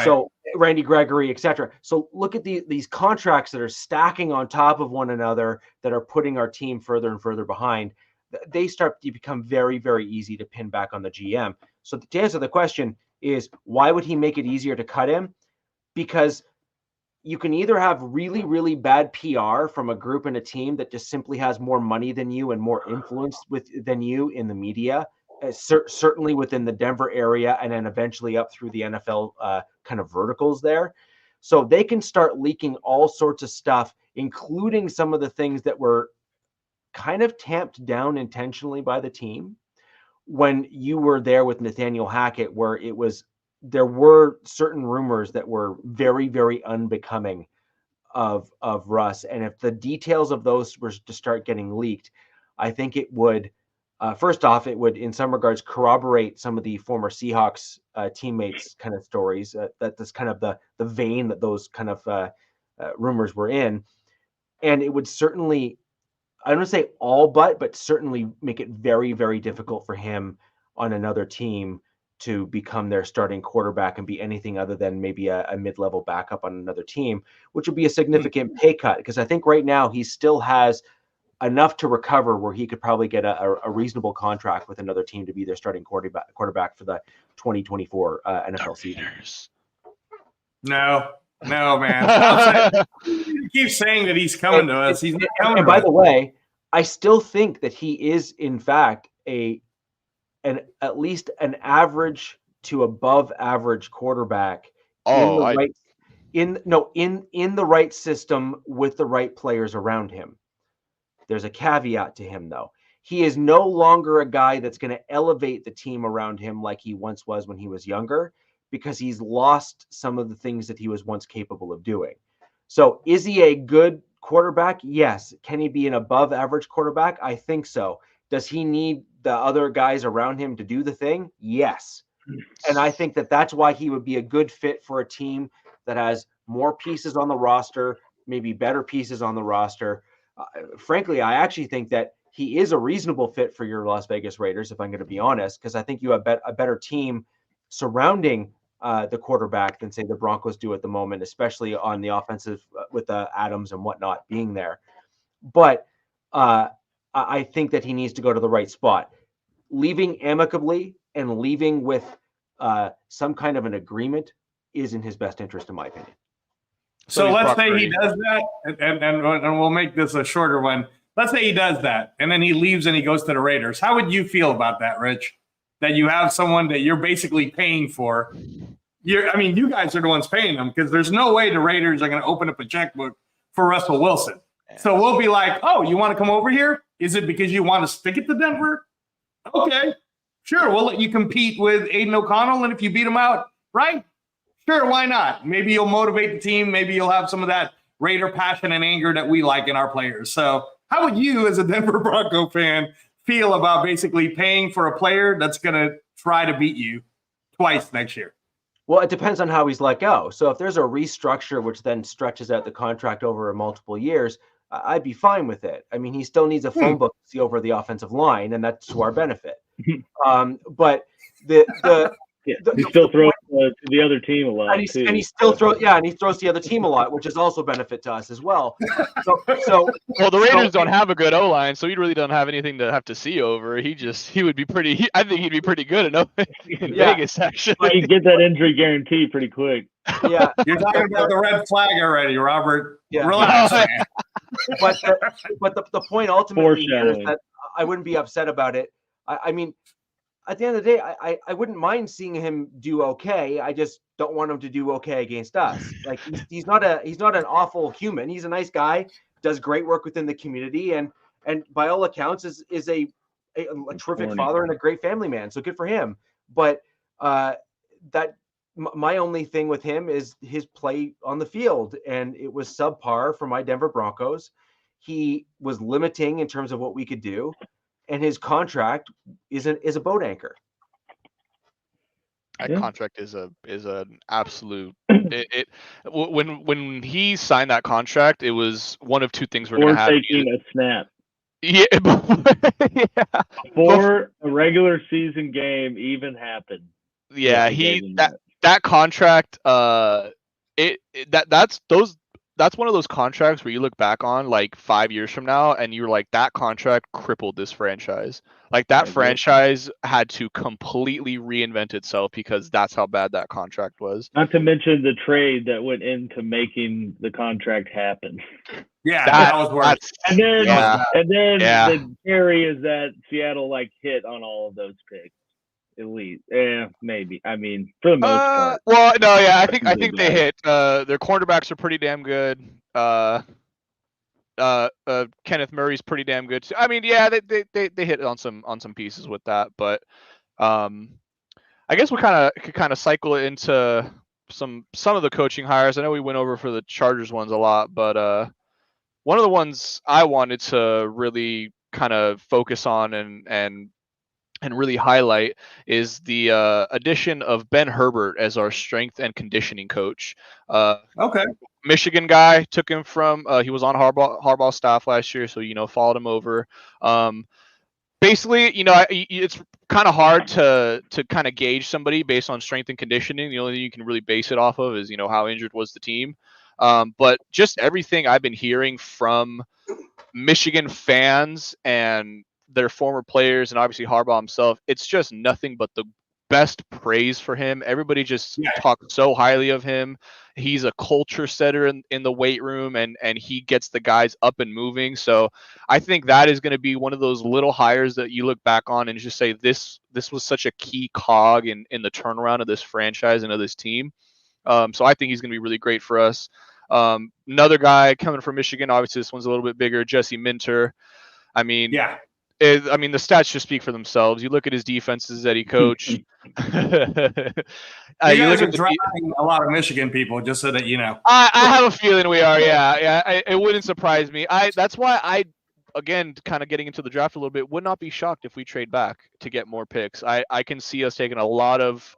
So Randy Gregory, etc. So look at these contracts that are stacking on top of one another that are putting our team further and further behind. They start to become very, very easy to pin back on the GM. So to answer the question is, why would he make it easier to cut him? Because you can either have really, really bad PR from a group and a team that just simply has more money than you and more influence than you in the media, certainly within the Denver area, and then eventually up through the NFL kind of verticals there. So they can start leaking all sorts of stuff, including some of the things that were kind of tamped down intentionally by the team when you were there with Nathaniel Hackett, where there were certain rumors that were very, very unbecoming of Russ. And if the details of those were to start getting leaked, I think it would, first off, it would in some regards corroborate some of the former Seahawks teammates kind of stories. That's kind of the vein that those kind of rumors were in. And it would certainly, I don't want to say but certainly make it very, very difficult for him on another team to become their starting quarterback and be anything other than maybe a mid-level backup on another team, which would be a significant pay cut. Because I think right now he still has enough to recover where he could probably get a reasonable contract with another team to be their starting quarterback for the 2024 NFL season. No, man. He keeps saying that he's coming to us. He's not coming. And by the way, I still think that he is, in fact, at least an average to above average quarterback in the right system with the right players around him. There's a caveat to him, though. He is no longer a guy that's going to elevate the team around him like he once was when he was younger, because he's lost some of the things that he was once capable of doing. So is he a good quarterback? Yes. Can he be an above average quarterback? I think so. Does he need the other guys around him to do the thing? Yes. And I think that that's why he would be a good fit for a team that has more pieces on the roster, maybe better pieces on the roster. Frankly, I actually think that he is a reasonable fit for your Las Vegas Raiders, if I'm going to be honest, because I think you have a better team surrounding the quarterback than, say, the Broncos do at the moment, especially on the offensive with Adams and whatnot being there. But I think that he needs to go to the right spot. Leaving amicably and leaving with some kind of an agreement is in his best interest, in my opinion. So let's say he does that, and we'll make this a shorter one. Let's say he does that, and then he leaves and he goes to the Raiders. How would you feel about that, Rich? That you have someone that you're basically paying for. You guys are the ones paying them, because there's no way the Raiders are going to open up a checkbook for Russell Wilson. So we'll be like, oh, you want to come over here? Is it because you want to stick it to Denver? Okay, sure. We'll let you compete with Aiden O'Connell, and if you beat him out, right? Sure, why not? Maybe you'll motivate the team. Maybe you'll have some of that Raider passion and anger that we like in our players. So how would you, as a Denver Bronco fan, feel about basically paying for a player that's going to try to beat you twice next year? Well, it depends on how he's let go. So if there's a restructure which then stretches out the contract over multiple years, I'd be fine with it. I mean, he still needs a phone book to see over the offensive line, and that's to our benefit. But he still throws to the other team a lot, and he still throws the other team a lot, which is also a benefit to us as well. So well, the Raiders don't have a good O line, so he really don't have anything to have to see over. He would be pretty. I think he'd be pretty good in Vegas, actually. Well, you get that injury guarantee pretty quick. Yeah, you're talking about the red flag already, Robert. Yeah. Relax. But the point ultimately here is that I wouldn't be upset about it. I mean, at the end of the day, I wouldn't mind seeing him do okay. I just don't want him to do okay against us. Like he's not an awful human. He's a nice guy, does great work within the community, and by all accounts is a terrific father and a great family man. So good for him. But my only thing with him is his play on the field, and it was subpar for my Denver Broncos. He was limiting in terms of what we could do, and his contract is a boat anchor. That contract is an absolute. When he signed that contract, it was one of two things we're going to have. Taking a snap. Yeah. Before a regular season game even happened. Yeah, that contract. That's one of those contracts where you look back on like 5 years from now and you're like, that contract crippled this franchise. Like that franchise had to completely reinvent itself because that's how bad that contract was. Not to mention the trade that went into making the contract happen. Yeah, that was worse. And then the theory is that Seattle hit on all of those picks. Elite, maybe. I mean, for the most part. Well, no, yeah, I think they hit. Their cornerbacks are pretty damn good. Kenneth Murray's pretty damn good too. I mean, yeah, they hit on some pieces with that, but I guess we kind of cycle it into some of the coaching hires. I know we went over for the Chargers ones a lot, but one of the ones I wanted to really kind of focus on and really highlight is the addition of Ben Herbert as our strength and conditioning coach. Okay. Michigan guy, took him from he was on Harbaugh's staff last year, so followed him over. Basically, it's kind of hard to kind of gauge somebody based on strength and conditioning. The only thing you can really base it off of is how injured was the team. But just everything I've been hearing from Michigan fans and their former players, and obviously Harbaugh himself, it's just nothing but the best praise for him. Everybody just talks so highly of him. He's a culture setter in the weight room, and he gets the guys up and moving. So I think that is going to be one of those little hires that you look back on and just say, this was such a key cog in the turnaround of this franchise and of this team. So I think he's going to be really great for us. Another guy coming from Michigan, obviously this one's a little bit bigger, Jesse Minter. I mean, the stats just speak for themselves. You look at his defenses that he coached. You guys are drafting a lot of Michigan people, just so that you know. I have a feeling we are. Yeah. It wouldn't surprise me. That's why I, again, kind of getting into the draft a little bit, would not be shocked if we trade back to get more picks. I can see us taking a lot of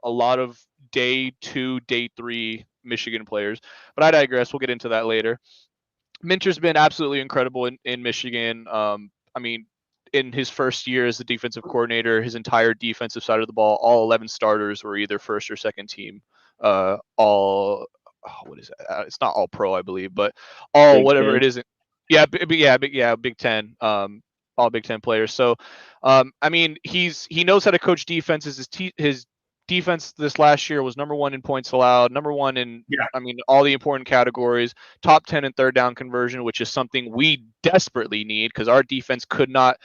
day 2, day 3 Michigan players, but I digress. We'll get into that later. Minter's been absolutely incredible in Michigan. I mean, in his first year as the defensive coordinator, his entire defensive side of the ball, all 11 starters were either first or second team. What is it? It's not all pro, I believe, but all Big whatever 10. It isn't. Yeah, Big Ten. all Big Ten players. So, I mean, he knows how to coach defenses. His defense this last year was number 1 in points allowed, number 1 in, I mean, all the important categories, top 10 in third down conversion, which is something we desperately need because our defense could not.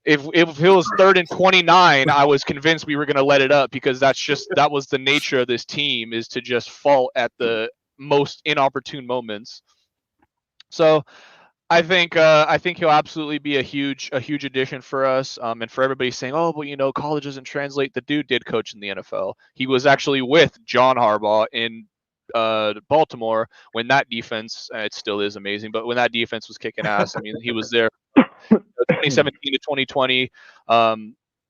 If it was 3rd and 29, I was convinced we were going to let it up because that was the nature of this team, is to just fault at the most inopportune moments. So I think he'll absolutely be a huge addition for us. And for everybody saying, oh, well, you know, college doesn't translate. The dude did coach in the NFL. He was actually with John Harbaugh in Baltimore when that defense, it still is amazing, but when that defense was kicking ass, I mean, he was there 2017 to 2020.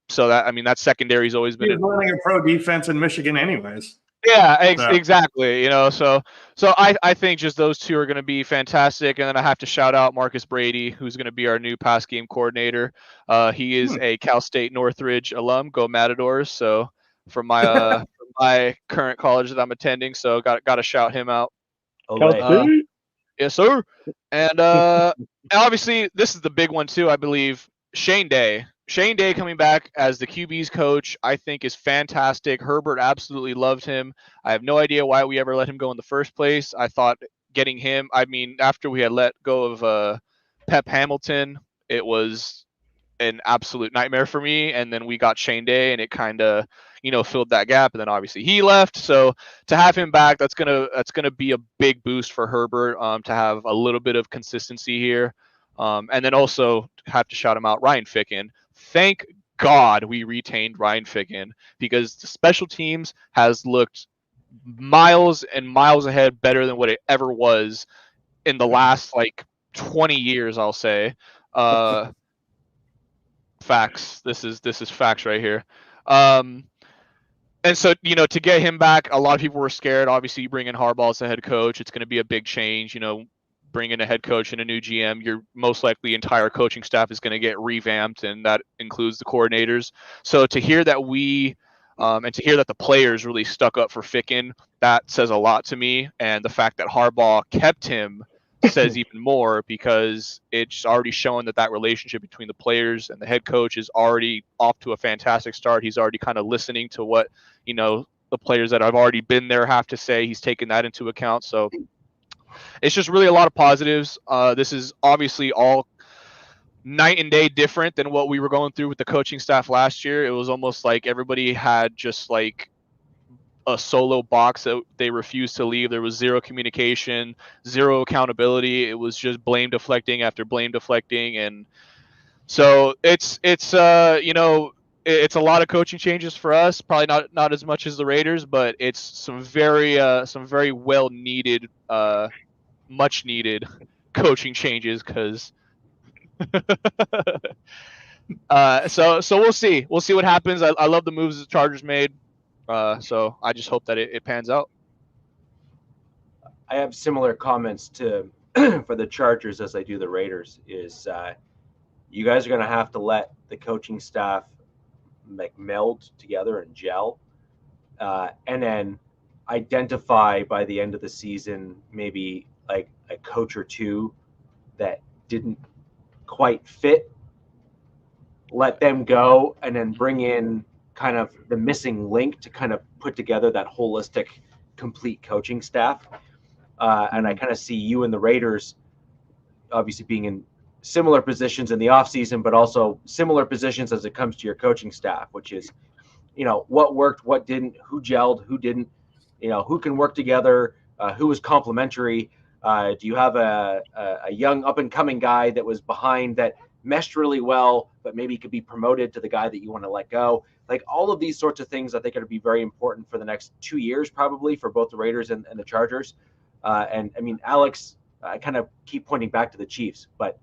So that, I mean, that secondary's always been running a pro defense in Michigan anyways. Yeah, exactly. You know, so I think just those two are going to be fantastic. And then I have to shout out Marcus Brady, who's going to be our new pass game coordinator. He is a Cal State Northridge alum. Go Matadors! So from my my current college that I'm attending, so got to shout him out. Yes, sir. And obviously this is the big one too. I believe Shane Day. Shane Day coming back as the QB's coach, I think, is fantastic. Herbert absolutely loved him. I have no idea why we ever let him go in the first place. I thought getting him, I mean, after we had let go of Pep Hamilton, it was an absolute nightmare for me. And then we got Shane Day, and it kind of, you know, filled that gap. And then obviously he left. So to have him back, that's gonna be a big boost for Herbert, to have a little bit of consistency here. And then also have to shout him out, Ryan Ficken. Thank God we retained Ryan Ficken, because the special teams has looked miles and miles ahead better than what it ever was in the last like 20 years, I'll say. Facts. This is facts right here. And so, you know, to get him back, a lot of people were scared. Obviously, you bring in Harbaugh as the head coach, it's going to be a big change. You know, bring in a head coach and a new GM, your most likely entire coaching staff is going to get revamped, and that includes the coordinators. So to hear that and to hear that the players really stuck up for Ficken, that says a lot to me. And the fact that Harbaugh kept him says even more, because it's already shown that relationship between the players and the head coach is already off to a fantastic start. He's already kind of listening to what, you know, the players that have already been there have to say. He's taken that into account. So it's just really a lot of positives. This is obviously all night and day different than what we were going through with the coaching staff last year. It was almost like everybody had just like a solo box that they refused to leave. There was zero communication, zero accountability. It was just blame deflecting after blame deflecting. And so it's you know, it's a lot of coaching changes for us. Probably not as much as the Raiders, but it's some very well needed, much needed coaching changes, because so we'll see what happens. I love the moves the Chargers made, so I just hope that it pans out. I have similar comments to for the Chargers as I do the Raiders. Is you guys are going to have to let the coaching staff like meld together and gel, and then identify by the end of the season maybe like a coach or two that didn't quite fit, let them go, and then bring in kind of the missing link to kind of put together that holistic, complete coaching staff. And I kind of see you and the Raiders obviously being in similar positions in the offseason, but also similar positions as it comes to your coaching staff, which is, you know, what worked, what didn't, who gelled, who didn't, you know, who can work together, who is complementary. Do you have a young up-and-coming guy that was behind that meshed really well, but maybe could be promoted to the guy that you want to let go? Like all of these sorts of things I think are going to be very important for the next 2 years, probably for both the Raiders and the Chargers. And I mean, Alex, I kind of keep pointing back to the Chiefs, but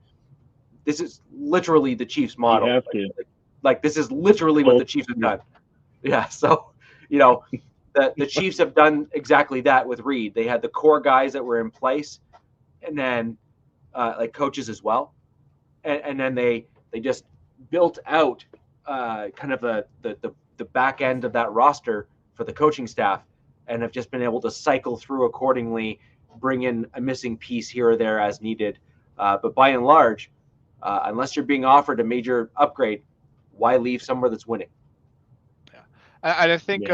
this is literally the Chiefs model. You have to. Like this is literally what the Chiefs have done. Yeah. So, you know, the Chiefs have done exactly that with Reed. They had the core guys that were in place, and then like coaches as well. And then they just built out kind of the back end of that roster for the coaching staff, and have just been able to cycle through accordingly, bring in a missing piece here or there as needed. But by and large, unless you're being offered a major upgrade, why leave somewhere that's winning? Yeah, and I think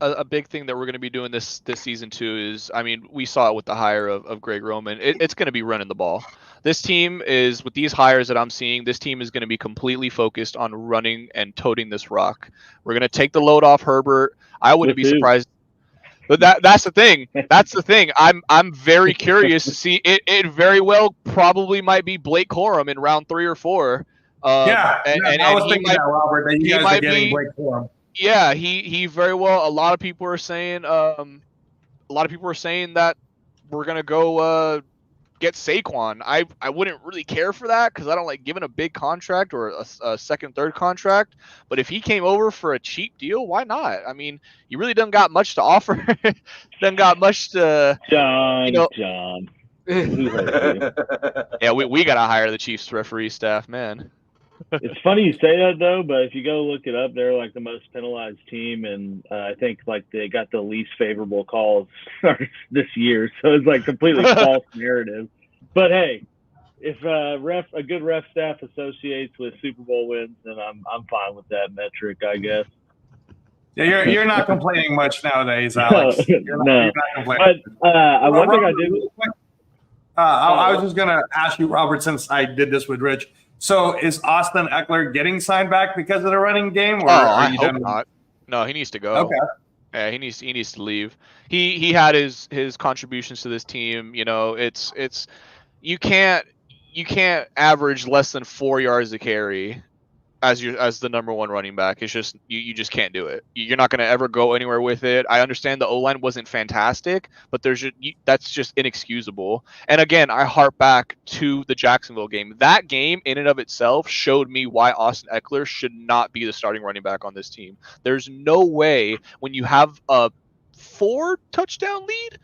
a big thing that we're going to be doing this season too is, I mean, we saw it with the hire of Greg Roman. It's going to be running the ball. This team is, with these hires that I'm seeing, this team is going to be completely focused on running and toting this rock. We're going to take the load off Herbert. I wouldn't be surprised. But that's the thing. That's the thing. I'm very curious to see it. It very well probably might be Blake Corum in round 3 or 4. And I was thinking that, Robert, that you guys are getting Blake Corum. Yeah, he very well. A lot of people are saying that we're gonna go get Saquon. I wouldn't really care for that because I don't like giving a big contract or a second, third contract. But if he came over for a cheap deal, why not? I mean, he really doesn't got much to offer. Doesn't got much to John. Yeah, we gotta hire the Chiefs referee staff, man. It's funny you say that though, but if you go look it up, they're like the most penalized team, and I think like they got the least favorable calls this year. So it's like completely false narrative. But hey, if a good ref staff associates with Super Bowl wins, then I'm fine with that metric, I guess. Yeah, you're not complaining much nowadays, Alex. You're not complaining. But one thing I did. I was just gonna ask you, Robert, since I did this with Rich. So is Austin Eckler getting signed back because of the running game? Or I hope not. No, he needs to go. Okay. Yeah, he needs to leave. He had his contributions to this team. You know, it's you can't average less than 4 yards a carry as the number one running back. It's just you just can't do it. You're not going to ever go anywhere with it. I understand the O-line wasn't fantastic, but that's just inexcusable. And again, I harp back to the Jacksonville game. That game in and of itself showed me why Austin Eckler should not be the starting running back on this team. There's no way when you have a 3 touchdown lead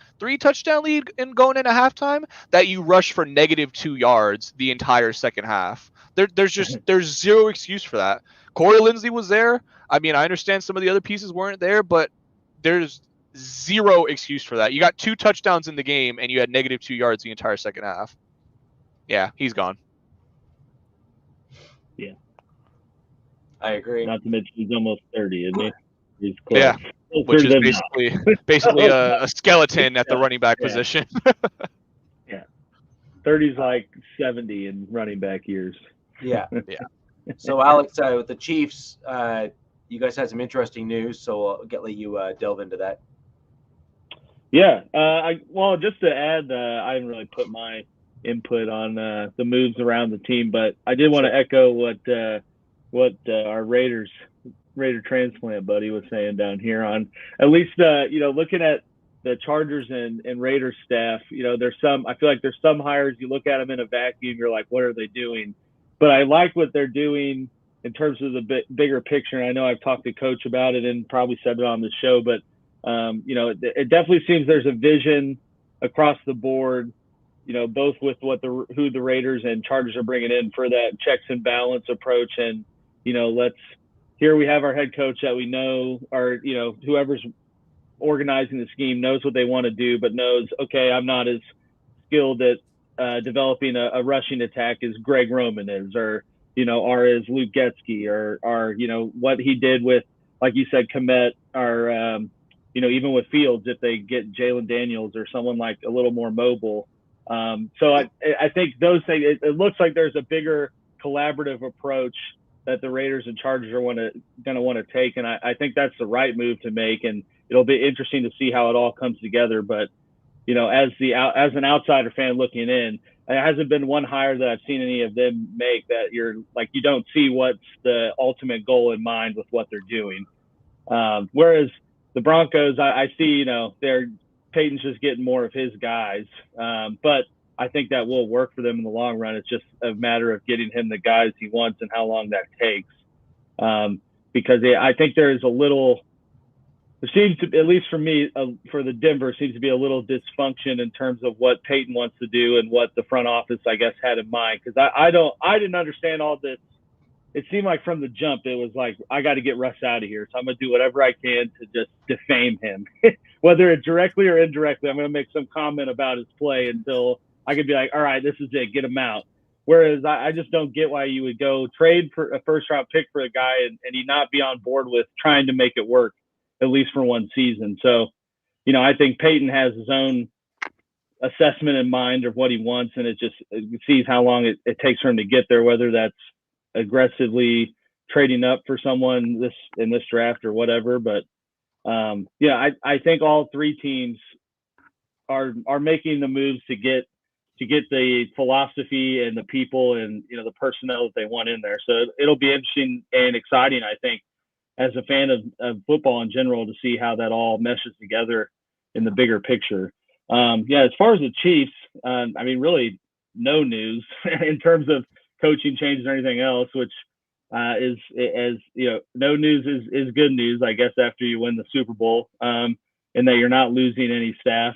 and going into halftime that you rush for -2 yards the entire second half. There's zero excuse for that. Corey Linsley was there. I mean, I understand some of the other pieces weren't there, but there's zero excuse for that. You got 2 touchdowns in the game, and you had -2 yards the entire second half. Yeah, he's gone. Yeah, I agree. Not to mention he's almost 30, isn't he? He's close. Yeah, which is basically a skeleton at the running back position. Yeah, 30's like 70 in running back years. Yeah. So, Alex, with the Chiefs, you guys had some interesting news, so I'll let you delve into that. Yeah. Just to add, I didn't really put my input on the moves around the team, but I did want to echo what our Raider transplant buddy was saying down here on at least looking at the Chargers and Raiders staff. I feel like there's some hires you look at them in a vacuum, you're like, what are they doing? But I like what they're doing in terms of the bigger picture. And I know I've talked to Coach about it and probably said it on the show, but it definitely seems there's a vision across the board, both with who the Raiders and Chargers are bringing in for that checks and balance approach. And, here we have our head coach that we know, or, whoever's organizing the scheme knows what they want to do, but knows, okay, I'm not as skilled at developing a rushing attack as Greg Roman is, or is Luke Getsky, or what he did with, like you said, Kmet, or even with Fields, if they get Jalen Daniels or someone like a little more mobile. So I think those things, it looks like there's a bigger collaborative approach that the Raiders and Chargers are going to want to take, and I think that's the right move to make, and it'll be interesting to see how it all comes together. But as an outsider fan looking in, there hasn't been one hire that I've seen any of them make that you're like, you don't see what's the ultimate goal in mind with what they're doing. Whereas the Broncos, I see, Peyton's just getting more of his guys, but I think that will work for them in the long run. It's just a matter of getting him the guys he wants and how long that takes. Because I think there is there seems to, at least for me, for the Denver, seems to be a little dysfunction in terms of what Peyton wants to do and what the front office, I guess, had in mind. Because I didn't understand all this. It seemed like from the jump, it was like, I got to get Russ out of here. So I'm going to do whatever I can to just defame him, whether it's directly or indirectly. I'm going to make some comment about his play until I could be like, all right, this is it, get him out. Whereas I just don't get why you would go trade for a first-round pick for a guy and he not be on board with trying to make it work, at least for one season. So, I think Peyton has his own assessment in mind of what he wants, and it sees how long it takes for him to get there, whether that's aggressively trading up for someone in this draft or whatever. But I think all three teams are making the moves to get the philosophy and the people and the personnel that they want in there. So it'll be interesting and exciting, I think, as a fan of football in general, to see how that all meshes together in the bigger picture. As far as the Chiefs, really no news in terms of coaching changes or anything else, which is no news is good news, I guess, after you win the Super Bowl, and that you're not losing any staff.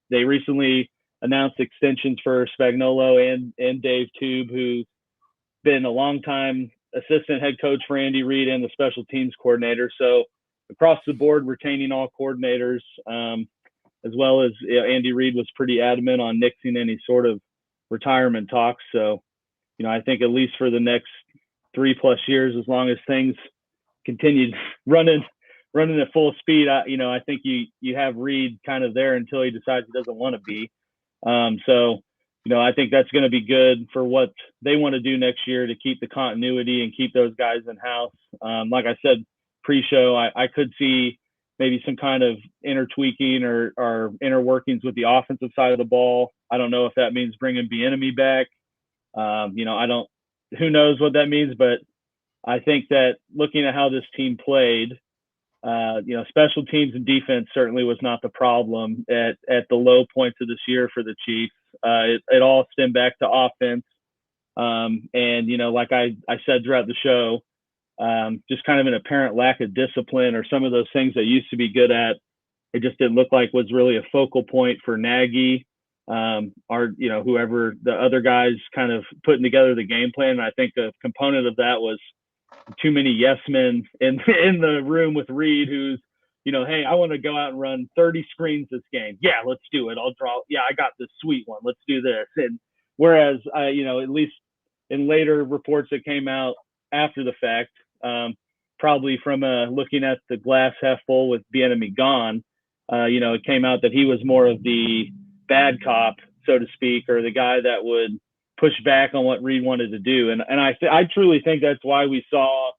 They recently announced extensions for Spagnuolo and Dave Tube, who's been a long-time assistant head coach for Andy Reid and the special teams coordinator. So across the board, retaining all coordinators, as well as Andy Reid was pretty adamant on nixing any sort of retirement talks. So, I think at least for the next 3+ years, as long as things continue running at full speed, I think you have Reid kind of there until he decides he doesn't want to be. I think that's going to be good for what they want to do next year to keep the continuity and keep those guys in house. Like I said pre-show, I could see maybe some kind of inner tweaking or inner workings with the offensive side of the ball. I don't know if that means bringing Bieniemy back. Who knows what that means, but I think that looking at how this team played, special teams and defense certainly was not the problem at the low points of this year for the Chiefs. It all stemmed back to offense. Like I said throughout the show, just kind of an apparent lack of discipline or some of those things that used to be good at. It just didn't look like was really a focal point for Nagy, whoever the other guys kind of putting together the game plan. And I think a component of that was too many yes men in the room with Reid, who's, hey, I want to go out and run 30 screens this game. Yeah, let's do it. I'll draw. Yeah, I got this sweet one. Let's do this. And whereas, at least in later reports that came out after the fact, probably from looking at the glass half full with Bieniemy gone, it came out that he was more of the bad cop, so to speak, or the guy that would push back on what Reid wanted to do. And I truly think that's why we saw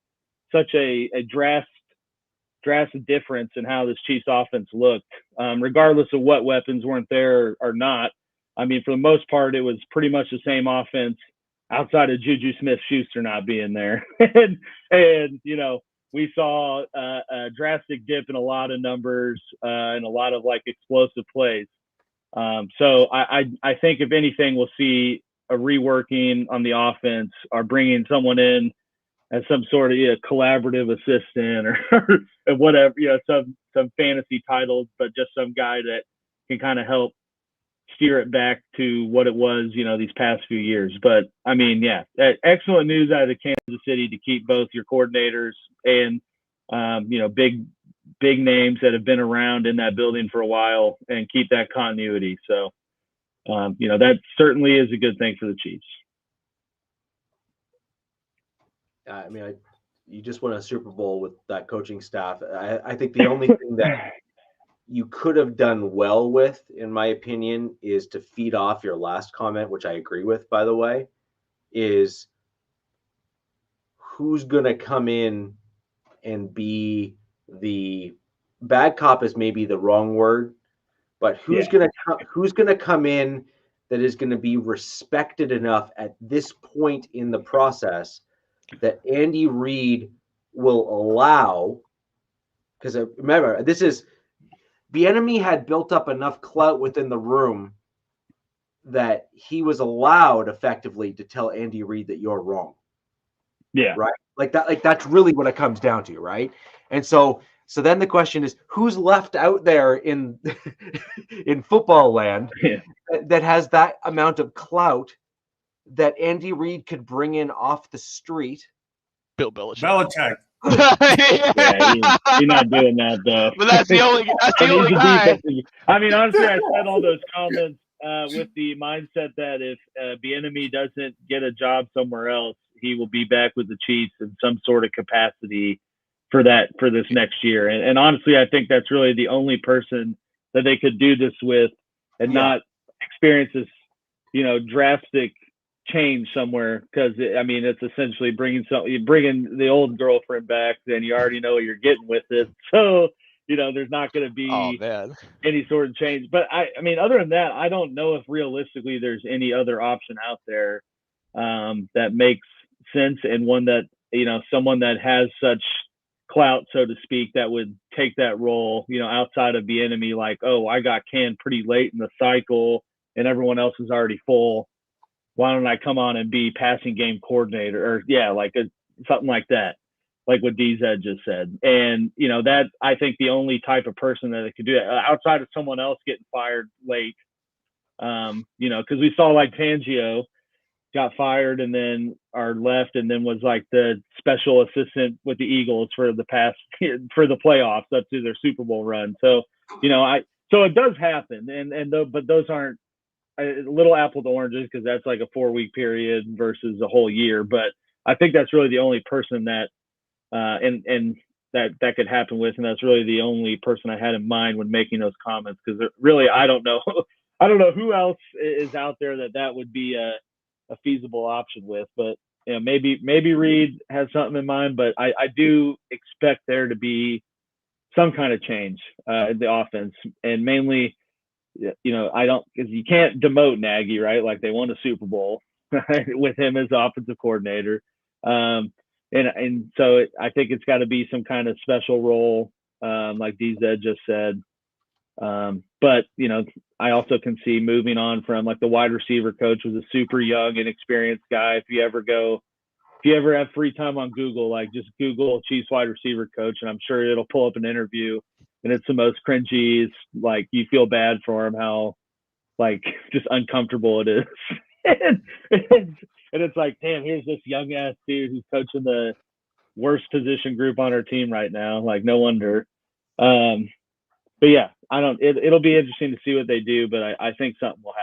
such a drastic difference in how this Chiefs offense looked, regardless of what weapons weren't there or not. I mean, for the most part, it was pretty much the same offense outside of Juju Smith-Schuster not being there. and we saw a drastic dip in a lot of numbers and a lot of explosive plays. So I think if anything, we'll see a reworking on the offense or bringing someone in as some sort of collaborative assistant or whatever, some fantasy titles, but just some guy that can kind of help steer it back to what it was, these past few years. But I mean, excellent news out of Kansas City to keep both your coordinators and, big names that have been around in that building for a while and keep that continuity. So, that certainly is a good thing for the Chiefs. You just won a Super Bowl with that coaching staff. I think the only thing that you could have done well with, in my opinion, is to feed off your last comment, which I agree with, by the way, is who's going to come in and be the bad cop is maybe the wrong word, but who's going to come in that is going to be respected enough at this point in the process that Andy Reid will allow, because remember, Bieniemy had built up enough clout within the room that he was allowed effectively to tell Andy Reid that you're wrong. Yeah. Right. That's really what it comes down to. Right. And so then the question is, who's left out there in football land that has that amount of clout that Andy Reid could bring in off the street? Bill Belichick. He's not doing that though. But that's the only guy. I mean, honestly, I said all those comments with the mindset that if Bieniemy doesn't get a job somewhere else, he will be back with the Chiefs in some sort of capacity for this next year. And honestly, I think that's really the only person that they could do this with and not experience this, drastic change somewhere. Because it's essentially bringing the old girlfriend back, then you already know what you're getting with it. So there's not going to be any sort of change. But other than that, I don't know if realistically there's any other option out there that makes sense, and one that someone that has such clout, so to speak, that would take that role, outside of Bieniemy. Like, oh, I got canned pretty late in the cycle, and everyone else is already full. Why don't I come on and be passing game coordinator, or something like that, like what DZ just said. And that, I think, the only type of person that could do that outside of someone else getting fired late. Because we saw like Fangio got fired and then left, and then was like the special assistant with the Eagles for the playoffs up to their Super Bowl run. So so it does happen, but those aren't a little apple to oranges, because that's like a 4-week period versus a whole year. But I think that's really the only person that and that could happen with, and that's really the only person I had in mind when making those comments, because really I don't know who else is out there that would be a feasible option with. But maybe Reed has something in mind, but I do expect there to be some kind of change in the offense, and mainly because you can't demote Nagy, right? Like, they won a Super Bowl with him as offensive coordinator. And so I think it's got to be some kind of special role, like DZ just said. But I also can see moving on from, like, the wide receiver coach was a super young, inexperienced guy. If you ever have free time on Google, like, just Google Chiefs wide receiver coach, and I'm sure it'll pull up an interview, and it's the most cringy. It's like, you feel bad for him, how, like, just uncomfortable it is. and it's like, damn, here's this young ass dude who's coaching the worst position group on our team right now. Like, no wonder. But yeah, it'll be interesting to see what they do, but I think something will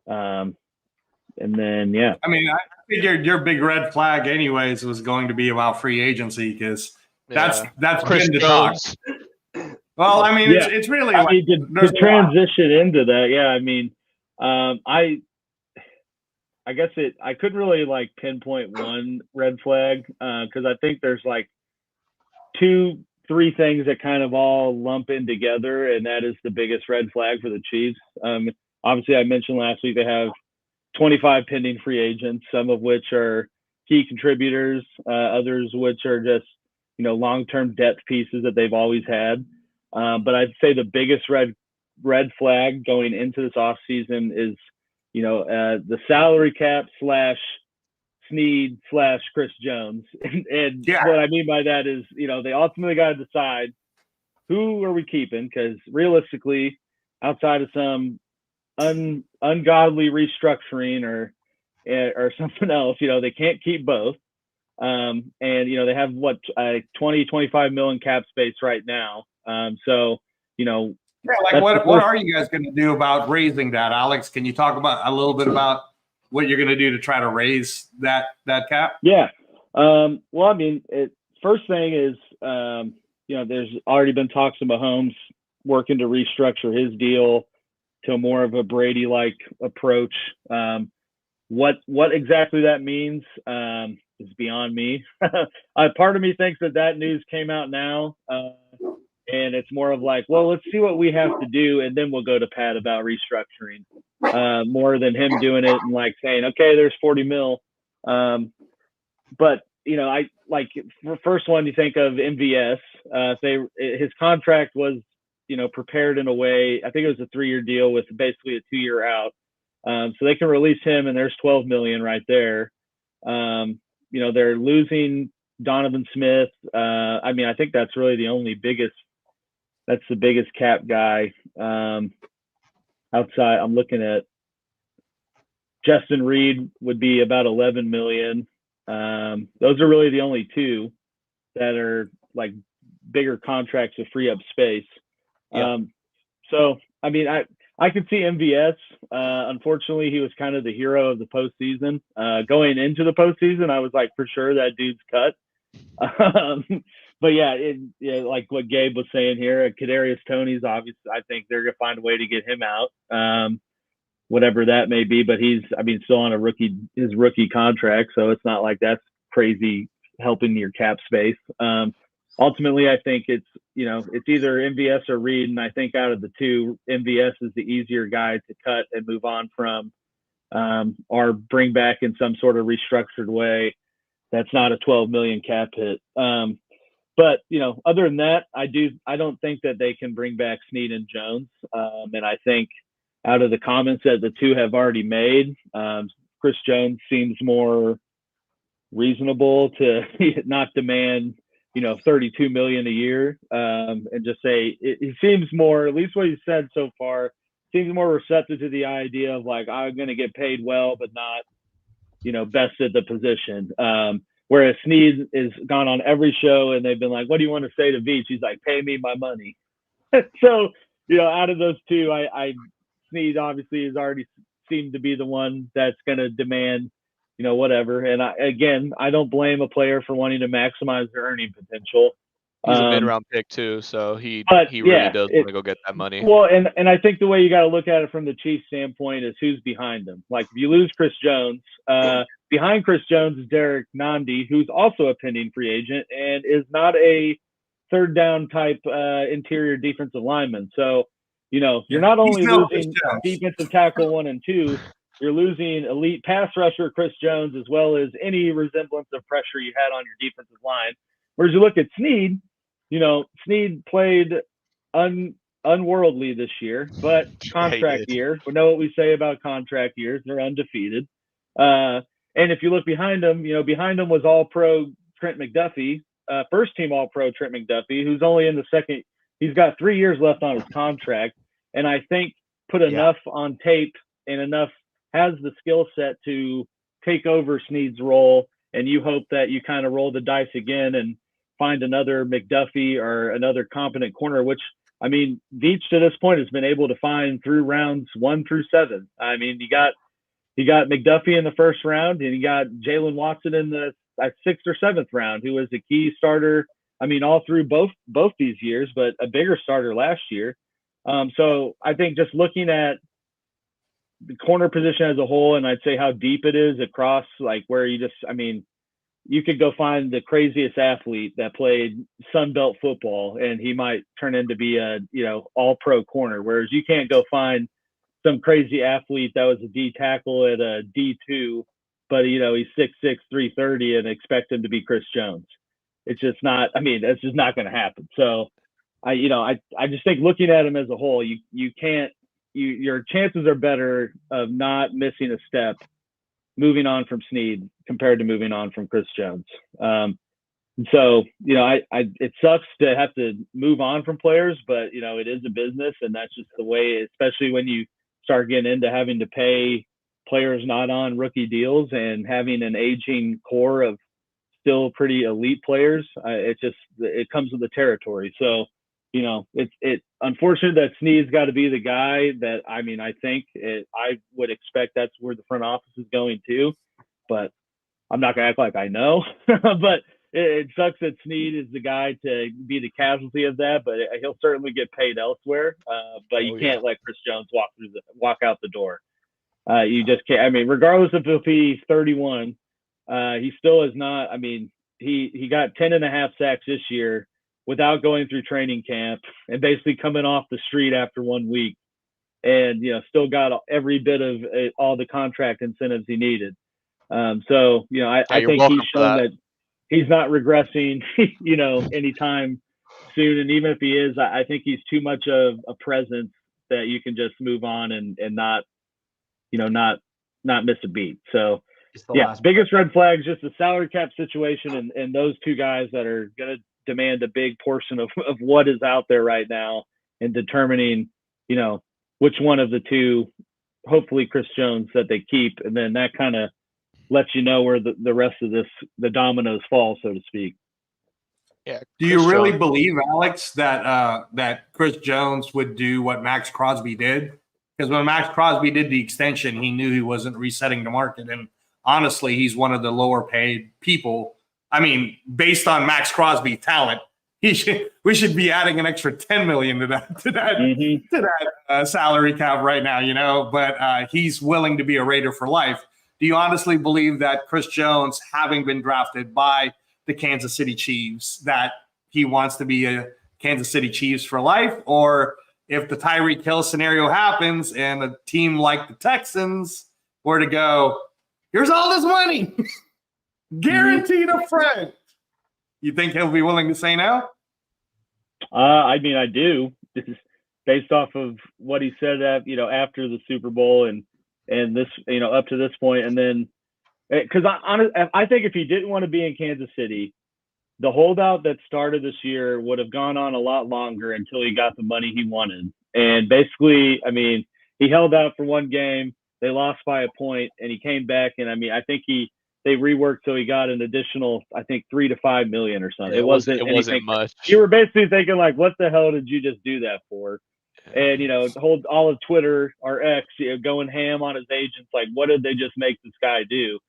happen. And then, yeah. I figured your big red flag anyways was going to be about free agency, because that's Chris been the talk. Well, it's really to transition into that. Yeah. I guess I couldn't really like pinpoint one red flag, because I think there's like 2-3 things that kind of all lump in together, and that is the biggest red flag for the Chiefs. Obviously, I mentioned last week they have 25 pending free agents, some of which are key contributors, others which are just long-term depth pieces that they've always had. But I'd say the biggest red flag going into this offseason is the salary cap / Snead / Chris Jones. And what I mean by that is, they ultimately got to decide, who are we keeping? Because realistically, outside of some ungodly restructuring or something else, they can't keep both. And they have 20-25 million cap space right now. So what are you guys going to do about raising that, Alex? Can you talk about a little bit about what you're going to do to try to raise that cap? Yeah. First thing is, there's already been talks of Mahomes working to restructure his deal to more of a Brady-like approach. What exactly that means is beyond me. Part of me thinks that news came out now, and it's more of like, well, let's see what we have to do, and then we'll go to Pat about restructuring, more than him doing it and like saying, okay, there's 40 mil. But I like, first one, you think of MVS. His contract was prepared in a way, I think it was a 3-year deal with basically a 2-year out. So they can release him, and there's 12 million right there. They're losing Donovan Smith. I think that's really the biggest cap guy. Outside, I'm looking at Justin Reed would be about 11 million. Those are really the only two that are like bigger contracts to free up space. Yeah. So, I could see MVS. Unfortunately, he was kind of the hero of the postseason. Going into the postseason, I was like, for sure that dude's cut. But yeah, like what Gabe was saying here, Kadarius Toney's obviously. I think they're gonna find a way to get him out, whatever that may be. But he's, still on his rookie contract, so it's not like that's crazy helping your cap space. Ultimately, I think it's either MVS or Reed, and I think out of the two, MVS is the easier guy to cut and move on from, or bring back in some sort of restructured way. That's not a 12 million cap hit. But other than that, I don't think that they can bring back Snead and Jones. And I think out of the comments that the two have already made, Chris Jones seems more reasonable to not demand, 32 million a year, and just say it seems more, at least what he said so far, seems more receptive to the idea of like, I'm going to get paid well, but not, best at the position. Whereas Snead is gone on every show and they've been like, what do you want to say to Veach? He's like, pay me my money. So, out of those two, Snead obviously has already seemed to be the one that's going to demand, whatever. And I don't blame a player for wanting to maximize their earning potential. He's a mid-round pick too, so he really does want to go get that money. Well, and I think the way you got to look at it from the Chiefs' standpoint is who's behind him. Like if you lose Chris Jones, behind Chris Jones is Derek Nandi, who's also a pending free agent and is not a third down type interior defensive lineman. So, you're not only losing defensive tackle 1 and 2, you're losing elite pass rusher Chris Jones as well as any resemblance of pressure you had on your defensive line. Whereas you look at Snead, Snead played unworldly this year, but contract year. We know what we say about contract years. They're undefeated. And if you look behind him, behind him was all-pro Trent McDuffie, first-team all-pro Trent McDuffie, who's only in the second. He's got 3 years left on his contract, and I think put enough on tape and enough has the skill set to take over Snead's role, and you hope that you kind of roll the dice again and find another McDuffie or another competent corner, which, Veach to this point has been able to find through rounds 1 through 7. You got McDuffie in the first round, and you got Jalen Watson in the 6th or 7th round, who was a key starter, all through both these years, but a bigger starter last year. So I think just looking at the corner position as a whole, and I'd say how deep it is across, like where you just, you could go find the craziest athlete that played Sun Belt football and he might turn into be a, all pro corner. Whereas you can't go find some crazy athlete that was a D tackle at a D2, but he's 6'6", 330 and expect him to be Chris Jones. It's just not, that's just not going to happen. So I just think looking at him as a whole, you can't, your chances are better of not missing a step moving on from Snead compared to moving on from Chris Jones. So, it sucks to have to move on from players, but, it is a business and that's just the way, especially when you start getting into having to pay players not on rookie deals and having an aging core of still pretty elite players. It comes with the territory. So, it's unfortunate that Snead's got to be the guy that, I think I would expect that's where the front office is going to, but I'm not going to act like I know, but it sucks that Snead is the guy to be the casualty of that, but he'll certainly get paid elsewhere. But you can't let Chris Jones walk out the door. You just can't. Regardless of if he's 31, he still is not. He got 10.5 sacks this year without going through training camp and basically coming off the street after 1 week, and still got every bit of all the contract incentives he needed. So I think he's shown that he's not regressing, anytime soon. And even if he is, I think he's too much of a presence that you can just move on and not miss a beat. So biggest red flags, just the salary cap situation and those two guys that are going to demand a big portion of what is out there right now and determining, which one of the two, hopefully Chris Jones, that they keep. And then that kind of lets you know where the rest of the dominoes fall, so to speak. Yeah. Do you really believe, Alex, that Chris Jones would do what Max Crosby did Because when Max Crosby did the extension, he knew he wasn't resetting the market. And honestly, he's one of the lower paid people. I mean, based on Max Crosby talent, we should be adding an extra $10 million to that salary cap right now, you know. But he's willing to be a Raider for life. Do you honestly believe that Chris Jones, having been drafted by the Kansas City Chiefs, that he wants to be a Kansas City Chiefs for life? Or if the Tyreek Hill scenario happens and a team like the Texans were to go, here's all this money, guaranteed up front, you think he'll be willing to say no? I mean, I do. This is based off of what he said after the Super Bowl and this, up to this point. And then, because I think if he didn't want to be in Kansas City, the holdout that started this year would have gone on a lot longer until he got the money he wanted. And basically, I mean, he held out for one game. They lost by a point, and he came back. And I mean, I think they reworked so he got an additional, I think, $3 to $5 million or something. It wasn't much. You were basically thinking like, what the hell did you just do that for? And hold all of Twitter or X, going ham on his agents, like, what did they just make this guy do?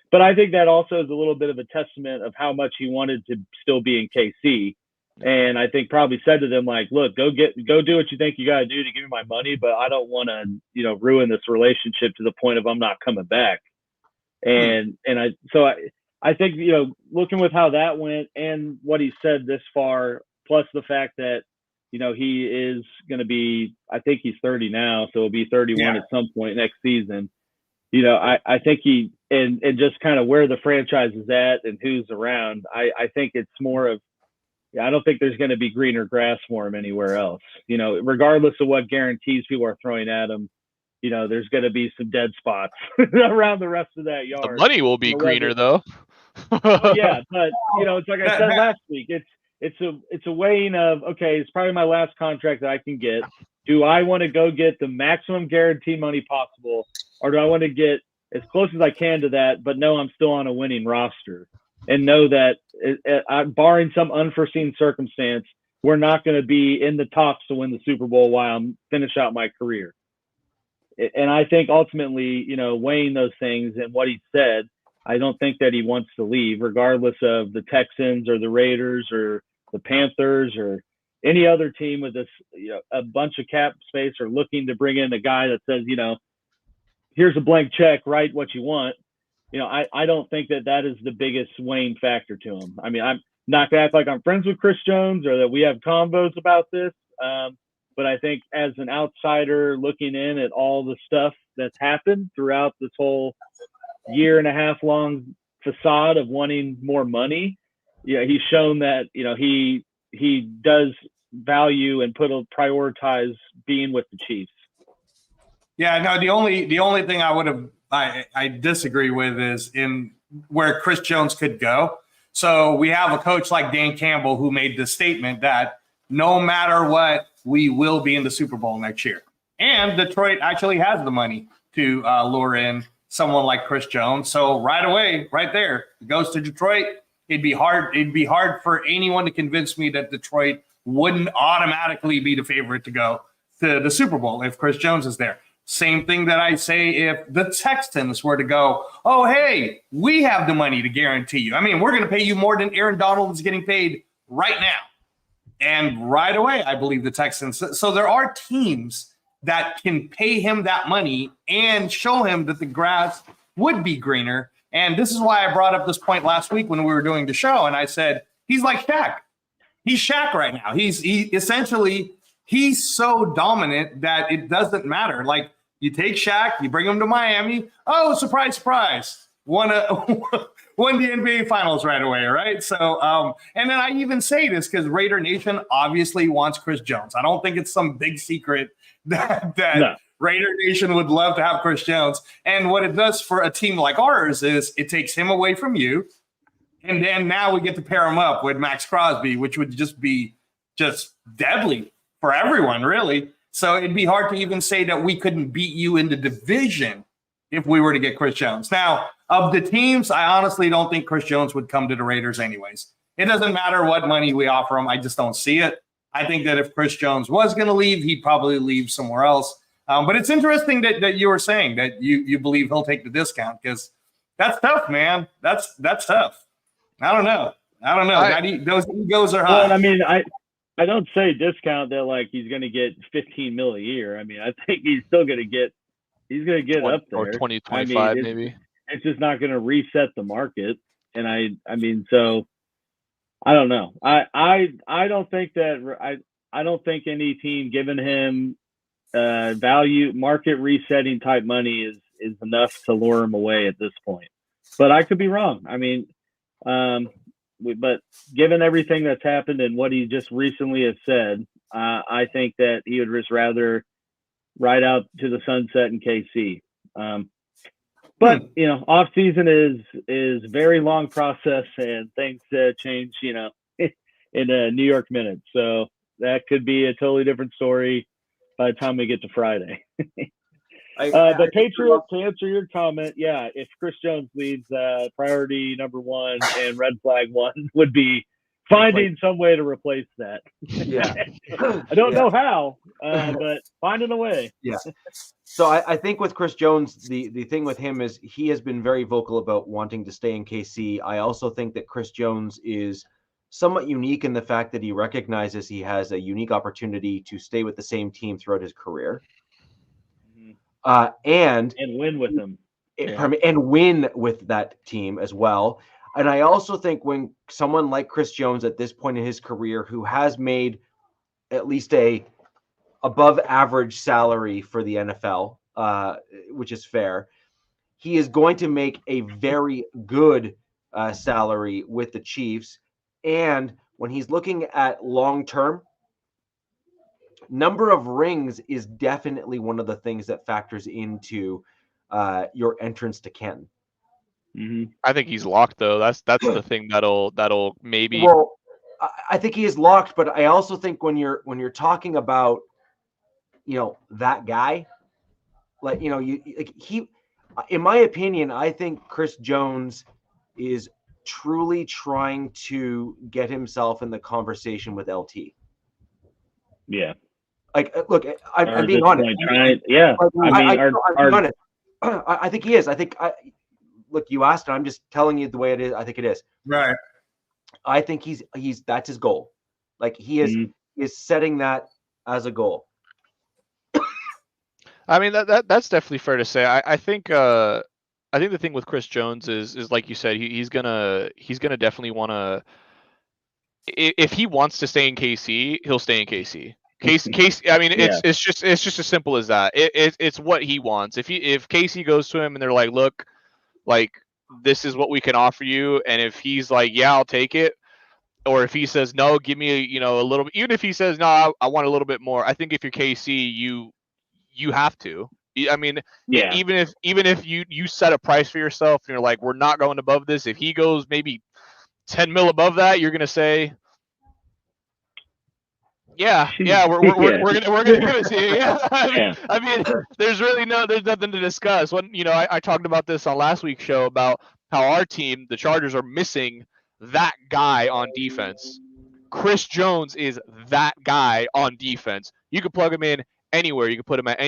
But I think that also is a little bit of a testament of how much he wanted to still be in KC. And I think probably said to them, like, look, go do what you think you got to do to give me my money, but I don't want to, ruin this relationship to the point of I'm not coming back. And I think, looking with how that went and what he said this far, plus the fact that, he is going to be, I think he's 30 now, so he'll be 31 at some point next season. I think and just kind of where the franchise is at and who's around, I think it's more of, I don't think there's going to be greener grass for him anywhere else. Regardless of what guarantees people are throwing at him, there's going to be some dead spots around the rest of that yard. The money will be greener, though. Yeah, but it's like I said last week. It's a weighing of, okay, it's probably my last contract that I can get. Do I want to go get the maximum guaranteed money possible, or do I want to get as close as I can to that, but know I'm still on a winning roster and know that barring some unforeseen circumstance, we're not going to be in the talks to win the Super Bowl while I'm finish out my career. And I think ultimately, weighing those things and what he said, I don't think that he wants to leave, regardless of the Texans or the Raiders or the Panthers or any other team with this, a bunch of cap space or looking to bring in a guy that says, here's a blank check, write what you want. I don't think that is the biggest weighing factor to him. I mean, I'm not going to act like I'm friends with Chris Jones or that we have convos about this. But I think as an outsider looking in at all the stuff that's happened throughout this whole year and a half long facade of wanting more money, he's shown that, he does value and prioritize being with the Chiefs. Yeah, no, the only thing I disagree with is in where Chris Jones could go. So we have a coach like Dan Campbell who made the statement that no matter what, we will be in the Super Bowl next year. And Detroit actually has the money to lure in someone like Chris Jones. So right away, right there, it goes to Detroit. It'd be hard for anyone to convince me that Detroit wouldn't automatically be the favorite to go to the Super Bowl if Chris Jones is there. Same thing that I say if the Texans were to go, oh, hey, we have the money to guarantee you. I mean, we're going to pay you more than Aaron Donald is getting paid right now. And right away, I believe the Texans. So there are teams that can pay him that money and show him that the grass would be greener. And this is why I brought up this point last week when we were doing the show. And I said, he's like Shaq. He's Shaq right now. He's so dominant that it doesn't matter. Like, you take Shaq, you bring him to Miami. Oh, surprise, surprise. Won the NBA Finals right away, right? So, and then I even say this because Raider Nation obviously wants Chris Jones. I don't think it's some big secret that no. Raider Nation would love to have Chris Jones. And what it does for a team like ours is it takes him away from you. And then now we get to pair him up with Max Crosby, which would just be deadly for everyone, really. So it'd be hard to even say that we couldn't beat you in the division if we were to get Chris Jones. Now, of the teams, I honestly don't think Chris Jones would come to the Raiders anyways. It doesn't matter what money we offer him. I just don't see it. I think that if Chris Jones was going to leave, he'd probably leave somewhere else. But it's interesting that you were saying that you believe he'll take the discount, because that's tough, man. That's tough. I don't know. Those egos are high. Well, I mean, I don't say discount that like he's going to get 15 mil a year. I mean, I think he's still going to get. He's going to get up there. Or 20, 25 maybe. It's just not going to reset the market. And I mean, so I don't know. I don't think that I don't think any team giving him value market resetting type money is enough to lure him away at this point. But I could be wrong. I mean, but given everything that's happened and what he just recently has said, I think that he would just rather ride out to the sunset in KC. But you know, off season is a very long process, and things change. You know, in New York minutes, so that could be a totally different story by the time we get to Friday. But Patriot, to answer your comment, yeah, if Chris Jones leads, priority number one and red flag one would be finding some way to replace that. Yeah. I don't know how, but finding a way. Yeah. So I think with Chris Jones, the thing with him is he has been very vocal about wanting to stay in KC. I also think that Chris Jones is somewhat unique in the fact that he recognizes he has a unique opportunity to stay with the same team throughout his career. And win with them. And win with that team as well. And I also think when someone like Chris Jones at this point in his career, who has made at least a above average salary for the NFL, which is fair, he is going to make a very good salary with the Chiefs. And when he's looking at long term, number of rings is definitely one of the things that factors into your entrance to Canton. Mm-hmm. I think he's locked though. That's the thing that'll maybe. Well, I think he is locked, but I also think when you're talking about, you know, that guy, like, you know, he, in my opinion, I think Chris Jones is truly trying to get himself in the conversation with LT. Yeah. Like, look, I'm being honest. Yeah. I think he is. I think look, you asked, and I'm just telling you the way it is. I think it is. Right. I think he's that's his goal. Like he is setting that as a goal. I mean that's definitely fair to say. I think the thing with Chris Jones is like you said, he's gonna definitely want to. If he wants to stay in KC, he'll stay in KC. KC. I mean, it's just as simple as that. It's what he wants. If KC goes to him and they're like, look, like this is what we can offer you, and if he's like, yeah, I'll take it, or if he says no, give me a little bit. Even if he says no, I want a little bit more. I think if you're KC, you have to. I mean, even if you set a price for yourself and you're like, we're not going above this. If he goes maybe 10 mil above that, you're gonna say, yeah, we're gonna give it to you. Yeah. I mean, there's nothing to discuss. When I talked about this on last week's show about how our team, the Chargers, are missing that guy on defense. Chris Jones is that guy on defense. You could plug him in anywhere. You could put him at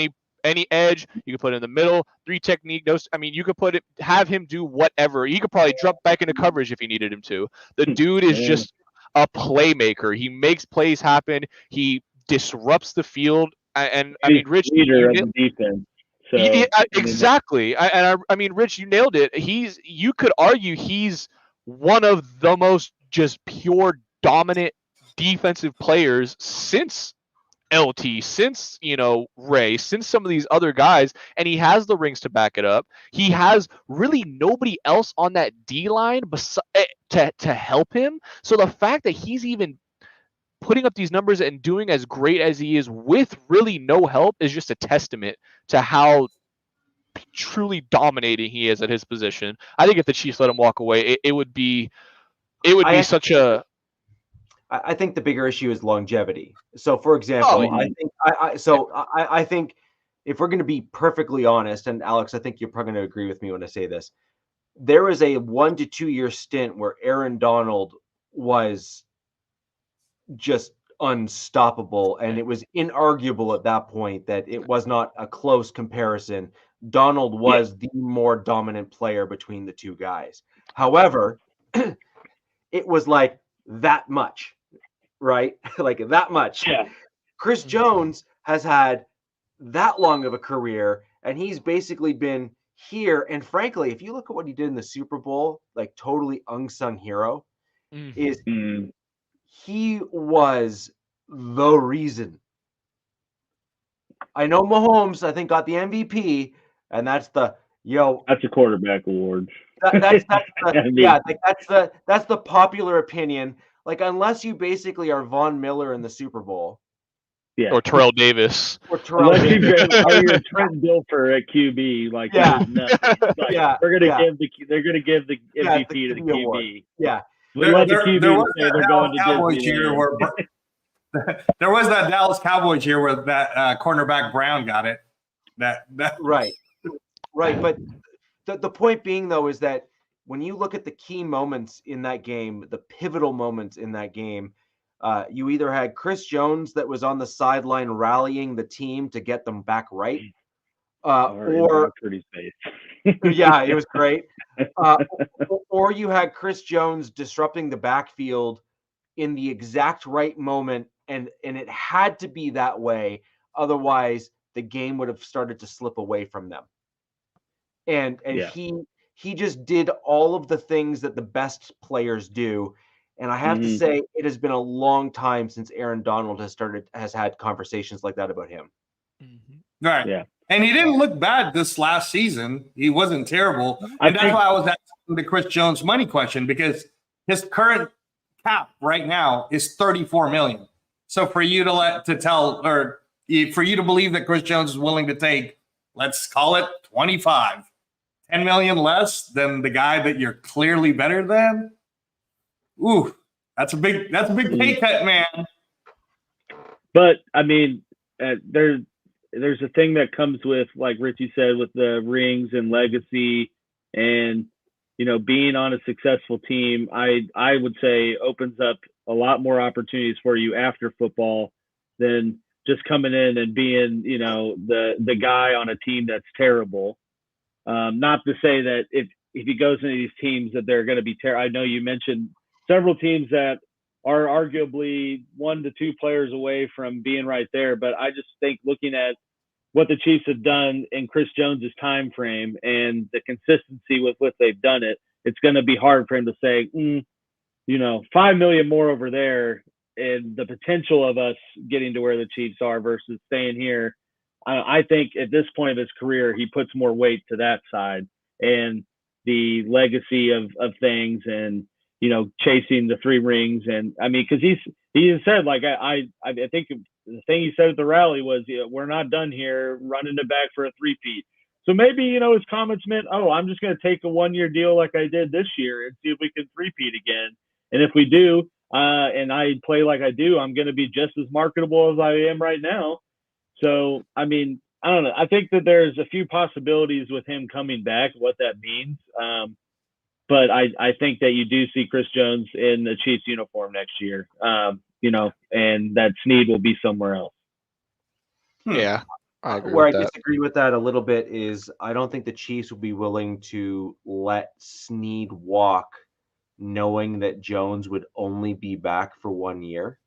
any edge. You could put him in the middle. 3 technique. You could have him do whatever. He could probably jump back into coverage if you needed him to. The dude is just a playmaker. He makes plays happen. He disrupts the field. And I mean, Rich, leader of the defense. So, exactly. I mean, Rich, you nailed it. You could argue he's one of the most just pure dominant defensive players since LT, since Ray, since some of these other guys, and he has the rings to back it up. He has really nobody else on that D line to help him. So the fact that he's even putting up these numbers and doing as great as he is with really no help is just a testament to how truly dominating he is at his position. I think if the Chiefs let him walk away, it would be such a. I think the bigger issue is longevity. So, for example, I think if we're going to be perfectly honest, and Alex, I think you're probably going to agree with me when I say this, there was a 1 to 2 year stint where Aaron Donald was just unstoppable, and it was inarguable at that point that it was not a close comparison. Donald was the more dominant player between the two guys. However, it was like that much, right? Like that much. Yeah. Chris Jones has had that long of a career, and he's basically been here. And frankly, if you look at what he did in the Super Bowl, like totally unsung hero, is he was the reason. I know Mahomes, I think, got the MVP, and that's the That's a quarterback award. that's the that's the popular opinion. Like, unless you basically are Von Miller in the Super Bowl. Yeah. Or Terrell Davis. Unless you're Trent Dilfer at QB, like nothing. Like, they're gonna give the MVP to the QB. Award. Yeah. There was that Dallas Cowboys year where that cornerback Brown got it. That right. But the point being, though, is that when you look at the key moments in that game, the pivotal moments in that game, you either had Chris Jones that was on the sideline rallying the team to get them back right, or pretty safe. Yeah, it was great. Or you had Chris Jones disrupting the backfield in the exact right moment, and it had to be that way. Otherwise, the game would have started to slip away from them. And he just did all of the things that the best players do. And I have to say, it has been a long time since Aaron Donald has had conversations like that about him. Right. Yeah. And he didn't look bad this last season. He wasn't terrible. And that's why I was asking the Chris Jones money question, because his current cap right now is $34 million. So for you for you to believe that Chris Jones is willing to take, let's call it 25, $10 million less than the guy that you're clearly better than. Ooh, that's a big pay cut, man. But I mean, there's a thing that comes with, like Richie said, with the rings and legacy, and being on a successful team. I would say opens up a lot more opportunities for you after football than just coming in and being the guy on a team that's terrible. Not to say that if he goes into these teams that they're going to be terrible. I know you mentioned several teams that are arguably 1 to 2 players away from being right there. But I just think, looking at what the Chiefs have done in Chris Jones's time frame and the consistency with which they've done it, it's going to be hard for him to say, $5 million more over there, and the potential of us getting to where the Chiefs are versus staying here. I think at this point of his career, he puts more weight to that side and the legacy of things, and chasing the 3 rings. And I mean, because he has said, like, I think the thing he said at the rally was, we're not done here, running it back for a 3-peat. So maybe, his comments meant, I'm just going to take a 1-year deal like I did this year and see if we can 3-peat again. And if we do, and I play like I do, I'm going to be just as marketable as I am right now. So, I mean, I don't know. I think that there's a few possibilities with him coming back, what that means. But I think that you do see Chris Jones in the Chiefs uniform next year, and that Snead will be somewhere else. Yeah. I agree Where with I that. disagree with that a little bit is I don't think the Chiefs would be willing to let Snead walk, knowing that Jones would only be back for 1 year.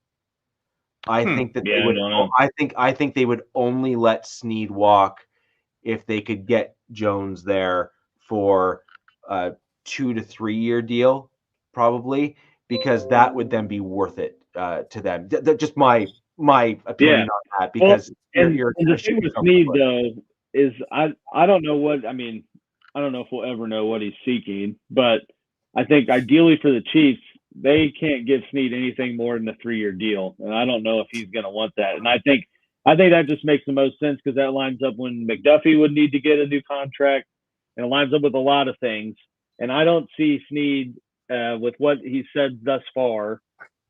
I think that they would. I think they would only let Snead walk if they could get Jones there for a 2 to 3 year deal, probably, because that would then be worth it to them. Just my opinion on that, because you're the thing with Snead, though, is I don't know what, I mean, I don't know if we'll ever know what he's seeking, but I think ideally for the Chiefs, they can't give Snead anything more than a 3-year deal. And I don't know if he's going to want that. And I think that just makes the most sense, because that lines up when McDuffie would need to get a new contract, and it lines up with a lot of things. And I don't see Snead with what he said thus far,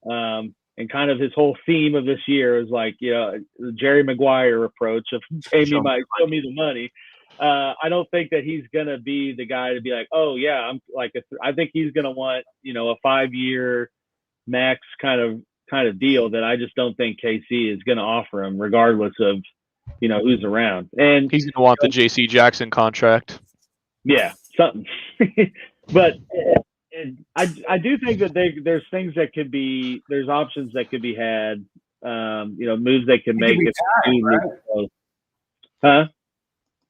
and kind of his whole theme of this year is like, the Jerry Maguire approach of show me the money. I don't think that he's going to be the guy to be like, oh yeah, I'm like, I think he's going to want, a 5-year max kind of kind of deal that I just don't think KC is going to offer him, regardless of who's around. And He's going to want the J.C. Jackson contract. Yeah, something. But I do think that there's things that could be, there's options that could be had, moves they can make. Tagged, right? Huh?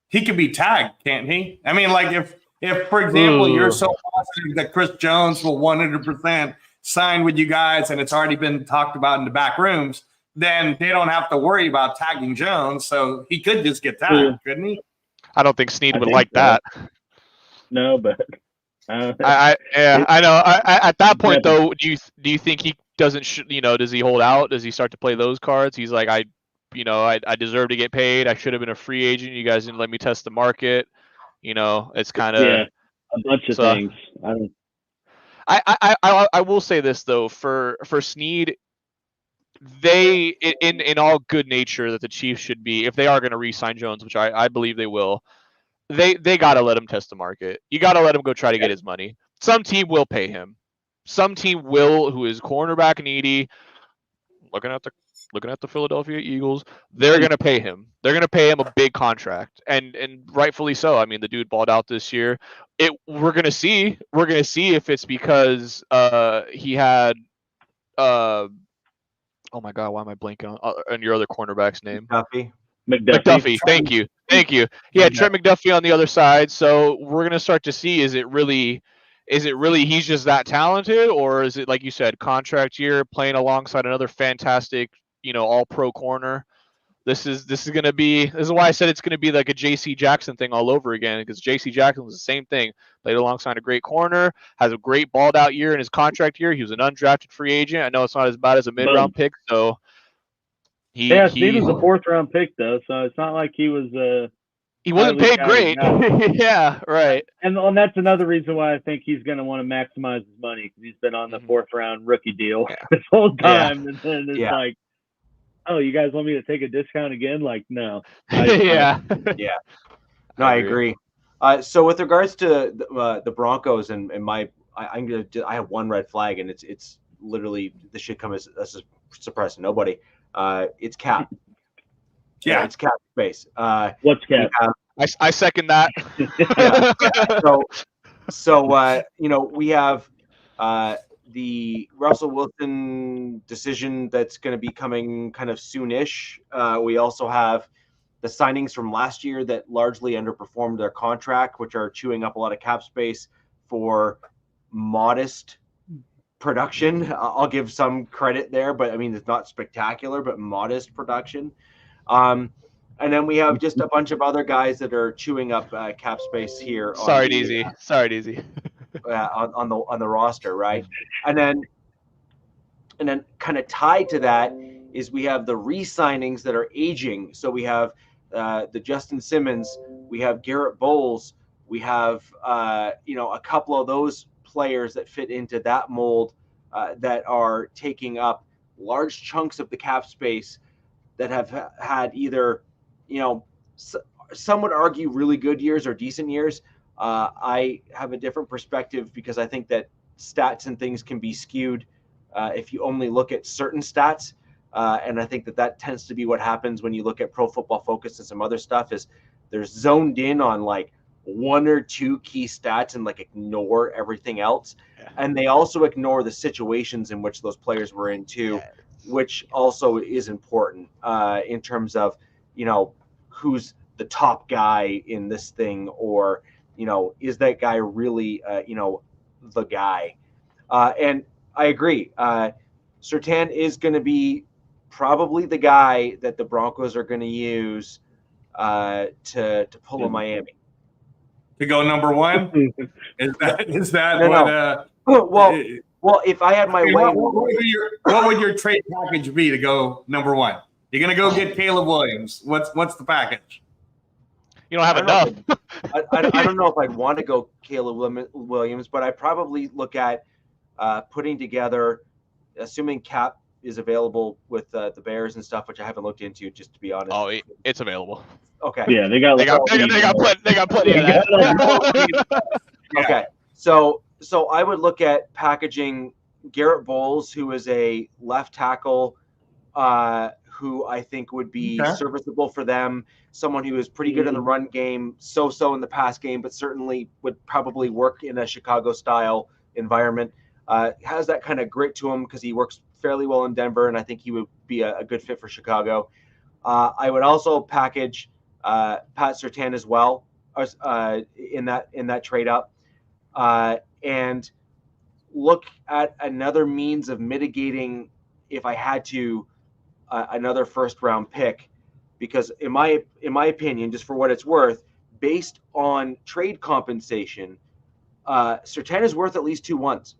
He could be tagged, can't he? I mean, like if for example, you're so positive that Chris Jones will 100% sign with you guys and it's already been talked about in the back rooms, then they don't have to worry about tagging Jones. So he could just get tagged, couldn't he? I don't think Snead would like that. No, but I know. At that point, though, do you think he doesn't? Does he hold out? Does he start to play those cards? He's like, I deserve to get paid. I should have been a free agent. You guys didn't let me test the market. It's kind of a bunch of things. I will say this though, for Snead, they in all good nature that the Chiefs should be, if they are going to re-sign Jones, which I believe they will. They got to let him test the market. You got to let him go try to get his money. Some team will pay him. Some team will, who is cornerback needy. Looking at the Philadelphia Eagles, they're going to pay him. They're going to pay him a big contract, and rightfully so. I mean, the dude balled out this year. We're going to see. We're going to see if it's because he had. Oh my God, why am I blanking on your other cornerback's name? McDuffie. Thank you. Yeah, Trent McDuffie on the other side. So we're gonna start to see, is it really he's just that talented, or is it, like you said, contract year, playing alongside another fantastic, all pro corner? This is why I said it's gonna be like a JC Jackson thing all over again, because JC Jackson was the same thing. Played alongside a great corner, has a great balled out year in his contract year. He was an undrafted free agent. I know it's not as bad as a mid-round pick, so he was a 4th-round pick though, so it's not like he was he wasn't paid great. Yeah, right. And that's another reason why I think he's going to want to maximize his money, because he's been on the 4th-round rookie deal this whole time, and then it's like, oh, you guys want me to take a discount again? Like, no. Yeah. No, I agree. So with regards to the Broncos and I have one red flag, and it's literally, this should come as a surprise to nobody. It's cap. Yeah, it's cap space. What's cap? I second that. So we have the Russell Wilson decision that's going to be coming kind of soonish. We also have the signings from last year that largely underperformed their contract, which are chewing up a lot of cap space for modest production. I'll give some credit there, but I mean, it's not spectacular, but modest production. And then we have just a bunch of other guys that are chewing up cap space here. Sorry, DZ. On the roster, right? And then kind of tied to that is we have the re-signings that are aging. So we have the Justin Simmons, we have Garrett Bowles, we have a couple of those players that fit into that mold that are taking up large chunks of the cap space that have had either, some would argue really good years or decent years. I have a different perspective because I think that stats and things can be skewed if you only look at certain stats. And I think that tends to be what happens when you look at Pro Football Focus and some other stuff, is they're zoned in on like one or two key stats and like ignore everything else. Yeah. And they also ignore the situations in which those players were in too, which also is important in terms of, who's the top guy in this thing, or, is that guy really, the guy? And I agree. Surtain is going to be probably the guy that the Broncos are going to use to pull a Miami. To go number one? Is that no, what? Well, if I had my way, what would your trade package be to go number one? You're gonna go get Caleb Williams. What's the package? You don't have enough. I don't know if I'd want to go Caleb Williams, but I probably look at putting together, assuming cap is available with the Bears and stuff, which I haven't looked into, just to be honest. Oh, it's available. Okay. Yeah, they got plenty of that. Okay. So I would look at packaging, Garrett Bowles, who is a left tackle, who I think would be serviceable for them. Someone who is pretty good in the run game, so-so in the pass game, but certainly would probably work in a Chicago-style environment. Has that kind of grit to him because he works fairly well in Denver, and I think he would be a good fit for Chicago. I would also package Pat Surtain as well in that trade up, and look at another means of mitigating if I had to another first round pick, because in my opinion, just for what it's worth, based on trade compensation, Surtain is worth at least 2 ones.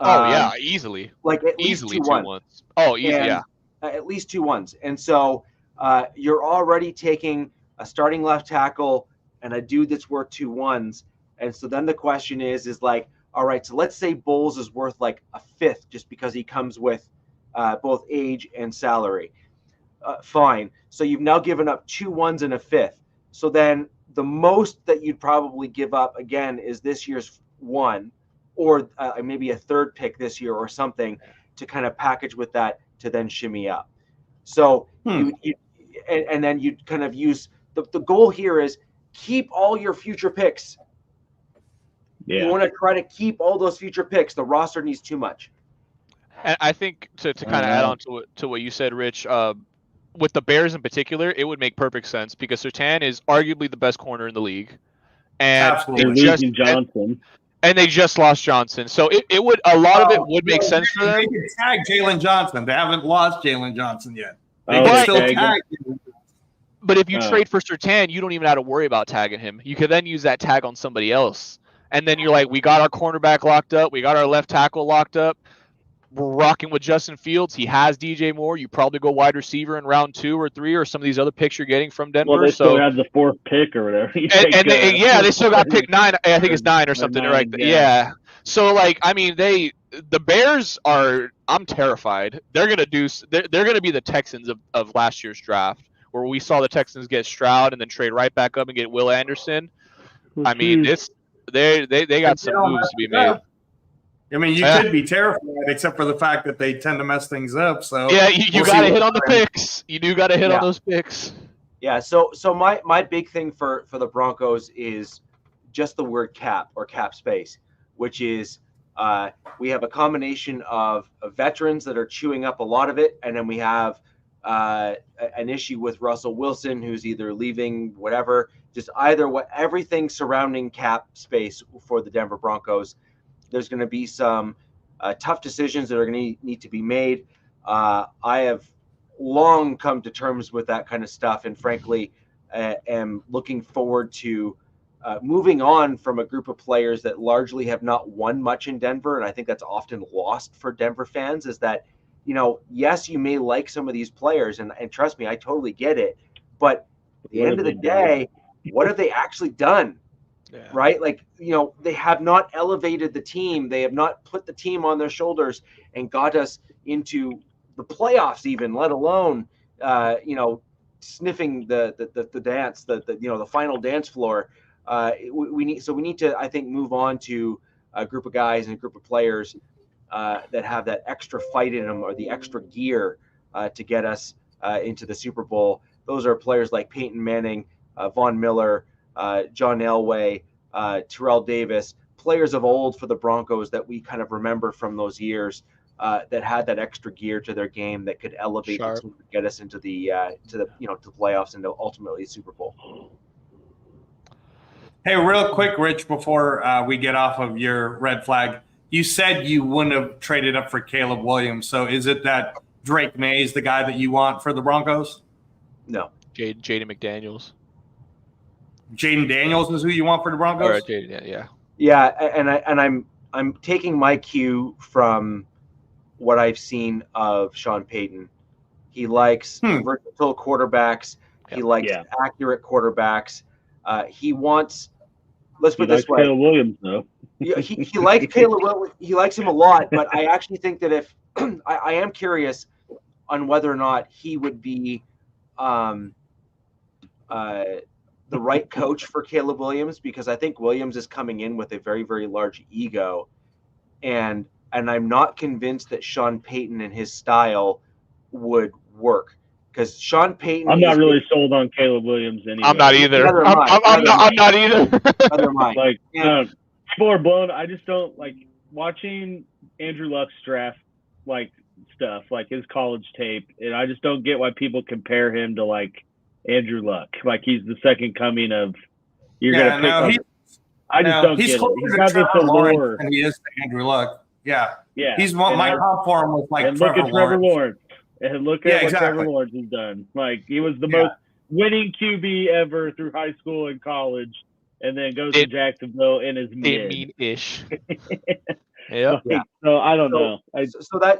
Yeah, easily. Like at easily least 2 ones. Oh, easy, yeah. At least 2 ones. And so you're already taking a starting left tackle and a dude that's worth 2 ones. And so then the question is like, all right, so let's say Bowles is worth like a fifth just because he comes with both age and salary. Fine. So you've now given up 2 ones and a fifth. So then the most that you'd probably give up again is this year's 1, or maybe a third pick this year or something to kind of package with that to then shimmy up. So and then you'd kind of use the goal here is keep all your future picks. Yeah. You want to try to keep all those future picks. The roster needs too much. And I think to kind of add on to what you said, Rich, with the Bears in particular, it would make perfect sense because Surtain is arguably the best corner in the league. And absolutely. Johnson. And they just lost Johnson. So it would, a lot of it would make sense for them. They could tag Jalen Johnson. They haven't lost Jalen Johnson yet. They can still tag him. But if you trade for Surtain, you don't even have to worry about tagging him. You could then use that tag on somebody else. And then you're like, we got our cornerback locked up. We got our left tackle locked up. We're rocking with Justin Fields. He has DJ Moore. You probably go wide receiver in round 2 or 3 or some of these other picks you're getting from Denver. Well, they still have the 4th pick or whatever. They still got pick 9. I think it's 9 or something. 9, right? Yeah. So, like, I mean, the Bears are. I'm terrified. They're gonna be the Texans of last year's draft, where we saw the Texans get Stroud and then trade right back up and get Will Anderson. I mean, they got some moves to be made. I mean, you could be terrified, except for the fact that they tend to mess things up. So yeah, you got to hit on the picks. You do got to hit on those picks. Yeah. So my big thing for the Broncos is just the word cap or cap space, which is we have a combination of veterans that are chewing up a lot of it, and then we have an issue with Russell Wilson, who's either leaving, whatever. Just everything surrounding cap space for the Denver Broncos. There's going to be some tough decisions that are going to need to be made. I have long come to terms with that kind of stuff, and frankly, am looking forward to moving on from a group of players that largely have not won much in Denver. And I think that's often lost for Denver fans is that, yes, you may like some of these players, and trust me, I totally get it. But at the end of the day, what have they actually done? Yeah. Right? Like, they have not elevated the team. They have not put the team on their shoulders and got us into the playoffs even, let alone, sniffing the dance, the final dance floor. We need to, I think, move on to a group of guys and a group of players that have that extra fight in them or the extra gear to get us into the Super Bowl. Those are players like Peyton Manning, Von Miller, John Elway, Terrell Davis, players of old for the Broncos that we kind of remember from those years that had that extra gear to their game that could elevate the team and get us into the playoffs and ultimately the Super Bowl. Hey, real quick, Rich, before we get off of your red flag, you said you wouldn't have traded up for Caleb Williams. So is it that Drake May is the guy that you want for the Broncos? No. Jaden McDaniels. Jaden Daniels is who you want for the Broncos? All right, Jaden, yeah. Yeah, and I'm taking my cue from what I've seen of Sean Payton. He likes versatile quarterbacks. He likes accurate quarterbacks. He wants. Let's put it this way. Caleb Williams, though. He likes Caleb Williams. He likes him a lot, but I actually think that if I am curious on whether or not he would be the right coach for Caleb Williams, because I think Williams is coming in with a very, very large ego, and I'm not convinced that Sean Payton and his style would work, because Sean Payton. I'm not really sold on Caleb Williams anyway. I'm not either. I'm not either. Other mind. Like, people are blown. I just don't like watching Andrew Luck's draft like stuff, like his college tape, and I just don't get why people compare him to like Andrew Luck. Like he's the second coming of. You're gonna pick up. I just don't get it. He's got this allure. And he is to Andrew Luck. Yeah. Yeah. He's my comp for him was like and Trevor look at Trevor Lawrence. And look at what Trevor Lawrence has done. Like he was the most winning QB ever through high school and college, and then goes to Jacksonville in his mid. Ish. Yeah. So I don't know.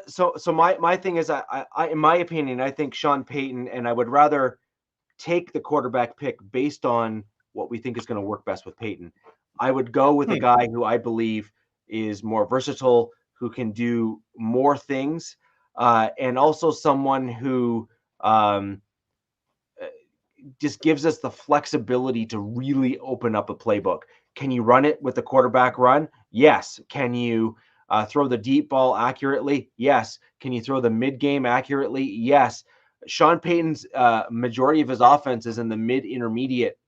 So my thing is, I in my opinion, I think Sean Payton, and I would rather take the quarterback pick based on what we think is going to work best with Payton. I would go with a guy who I believe is more versatile, who can do more things, and also someone who just gives us the flexibility to really open up a playbook. Can you run it with the quarterback run? Yes. Can you throw the deep ball accurately? Yes. Can you throw the mid game accurately? Yes. Sean Payton's majority of his offense is in the mid-intermediate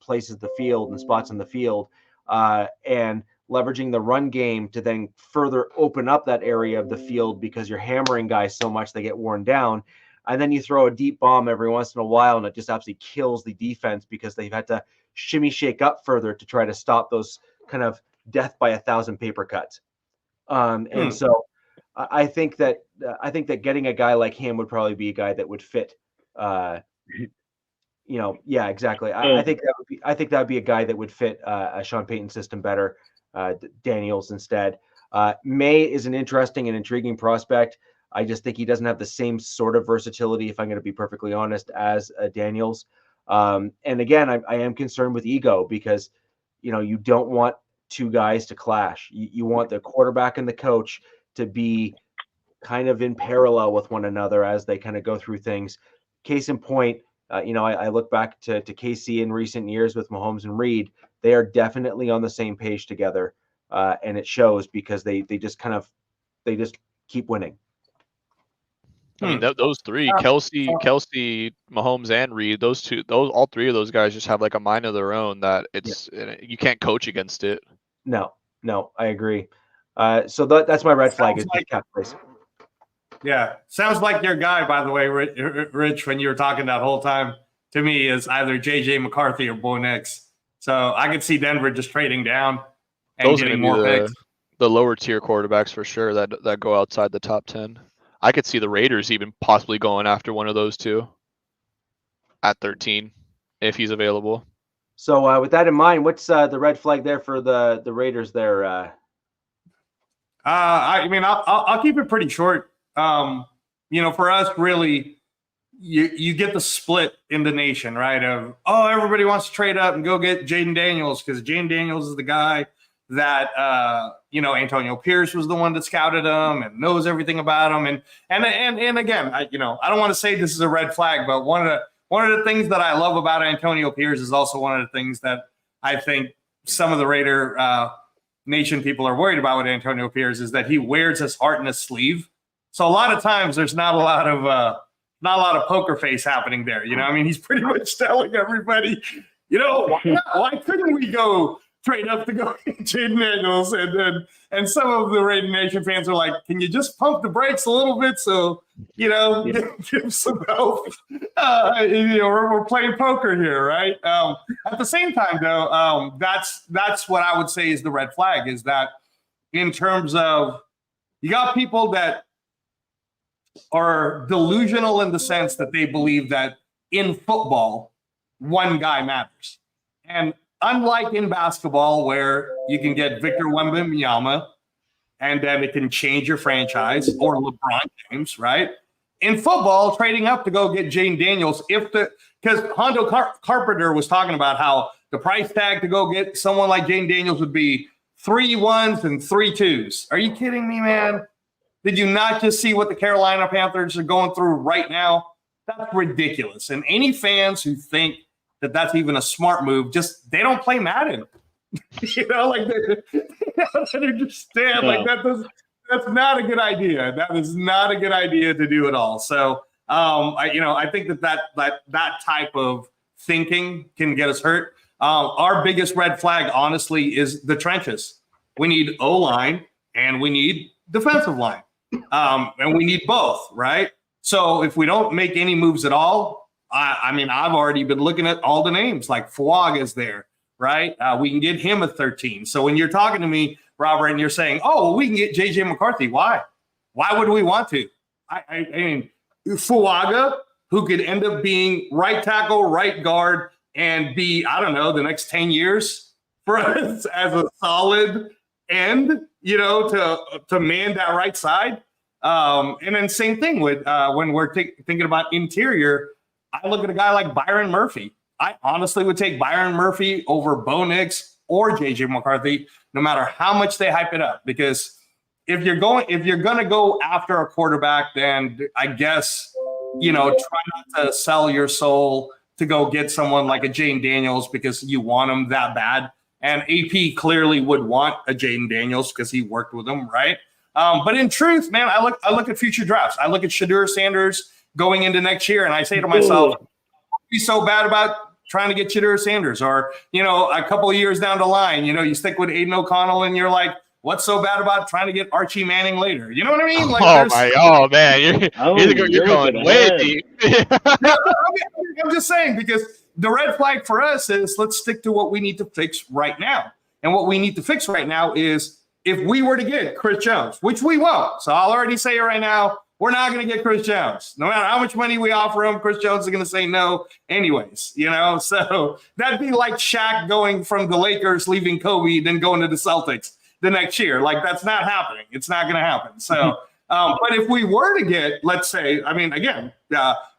places of the field and spots on the field, and leveraging the run game to then further open up that area of the field, because you're hammering guys so much they get worn down. And then you throw a deep bomb every once in a while, and it just absolutely kills the defense because they've had to shimmy shake up further to try to stop those kind of death by 1,000 paper cuts. And so I think that getting a guy like him would probably be a guy that would fit. Exactly. I think that would be a guy that would fit a Sean Payton system better. Daniels instead. May is an interesting and intriguing prospect. I just think he doesn't have the same sort of versatility, if I'm going to be perfectly honest, as Daniels. And again, I am concerned with ego, because you don't want two guys to clash. You want the quarterback and the coach to be kind of in parallel with one another as they kind of go through things. Case in point, I look back to KC in recent years with Mahomes and Reed. They are definitely on the same page together, and it shows because they just keep winning. I mean, those three, Kelsey, Mahomes, and Reed, all three of those guys just have like a mind of their own that you can't coach against it. No, I agree. So that's my red flag is cap place. Yeah, sounds like your guy, by the way, Rich, when you were talking that whole time, to me is either JJ McCarthy or Bo Nix. So I could see Denver just trading down and those getting more picks. The lower tier quarterbacks for sure that go outside the top 10. I could see the Raiders even possibly going after one of those two at 13 if he's available. So with that in mind, what's the red flag there for the Raiders there? I'll keep it pretty short. For us, really, you get the split in the nation, right? Of, everybody wants to trade up and go get Jaden Daniels because Jaden Daniels is the guy that, Antonio Pierce was the one that scouted him and knows everything about him. And again, I don't want to say this is a red flag, but one of the things that I love about Antonio Pierce is also one of the things that I think some of the Raider Nation people are worried about with Antonio Pierce is that he wears his heart in his sleeve. So a lot of times there's not a lot of poker face happening there. He's pretty much telling everybody, why couldn't we go trade up to go get Jaden Daniels? And some of the Raider Nation fans are like, can you just pump the brakes a little bit so, give some help? We're playing poker here, right? At the same time, though, that's what I would say is the red flag, is that in terms of you got people that are delusional in the sense that they believe that in football, one guy matters. And unlike in basketball, where you can get Victor Wembanyama and then it can change your franchise, or LeBron James, right? In football, trading up to go get Jaden Daniels, because Hondo Carpenter was talking about how the price tag to go get someone like Jaden Daniels would be 3 1s and 3 2s. Are you kidding me, man? Did you not just see what the Carolina Panthers are going through right now? That's ridiculous. And any fans who think that that's even a smart move, they don't play Madden. don't understand. Like that's not a good idea. That is not a good idea to do at all. So I think that type of thinking can get us hurt. Our biggest red flag, honestly, is the trenches. We need O-line and we need defensive line. And we need both, right? So if we don't make any moves at all, I've already been looking at all the names, like Fuaga is there, right? We can get him a 13. So when you're talking to me, Robert, and you're saying, oh, well, we can get JJ McCarthy. Why? Why would we want to? I mean, Fuaga, who could end up being right tackle, right guard, and be, I don't know, the next 10 years for us as a solid end, to man that right side. And then same thing with when we're thinking about interior, I look at a guy like Byron Murphy. I honestly would take Byron Murphy over Bo Nix or JJ McCarthy, no matter how much they hype it up. Because if you're going to go after a quarterback, then I guess, try not to sell your soul to go get someone like a Jaden Daniels because you want him that bad. And AP clearly would want a Jaden Daniels because he worked with him, right? But in truth, man, I look at future drafts. I look at Shadur Sanders going into next year, and I say to myself, be so bad about trying to get Shadur Sanders, or a couple of years down the line, you stick with Aiden O'Connell, and you're like, what's so bad about trying to get Archie Manning later? You know what I mean? Like, man, you're going way deep. I'm just saying, because the red flag for us is let's stick to what we need to fix right now, and what we need to fix right now is if we were to get Chris Jones, which we won't. So I'll already say it right now. We're not going to get Chris Jones. No matter how much money we offer him, Chris Jones is going to say no anyways, So that'd be like Shaq going from the Lakers, leaving Kobe, then going to the Celtics the next year. Like, that's not happening. It's not going to happen. So, but if we were to get, let's say,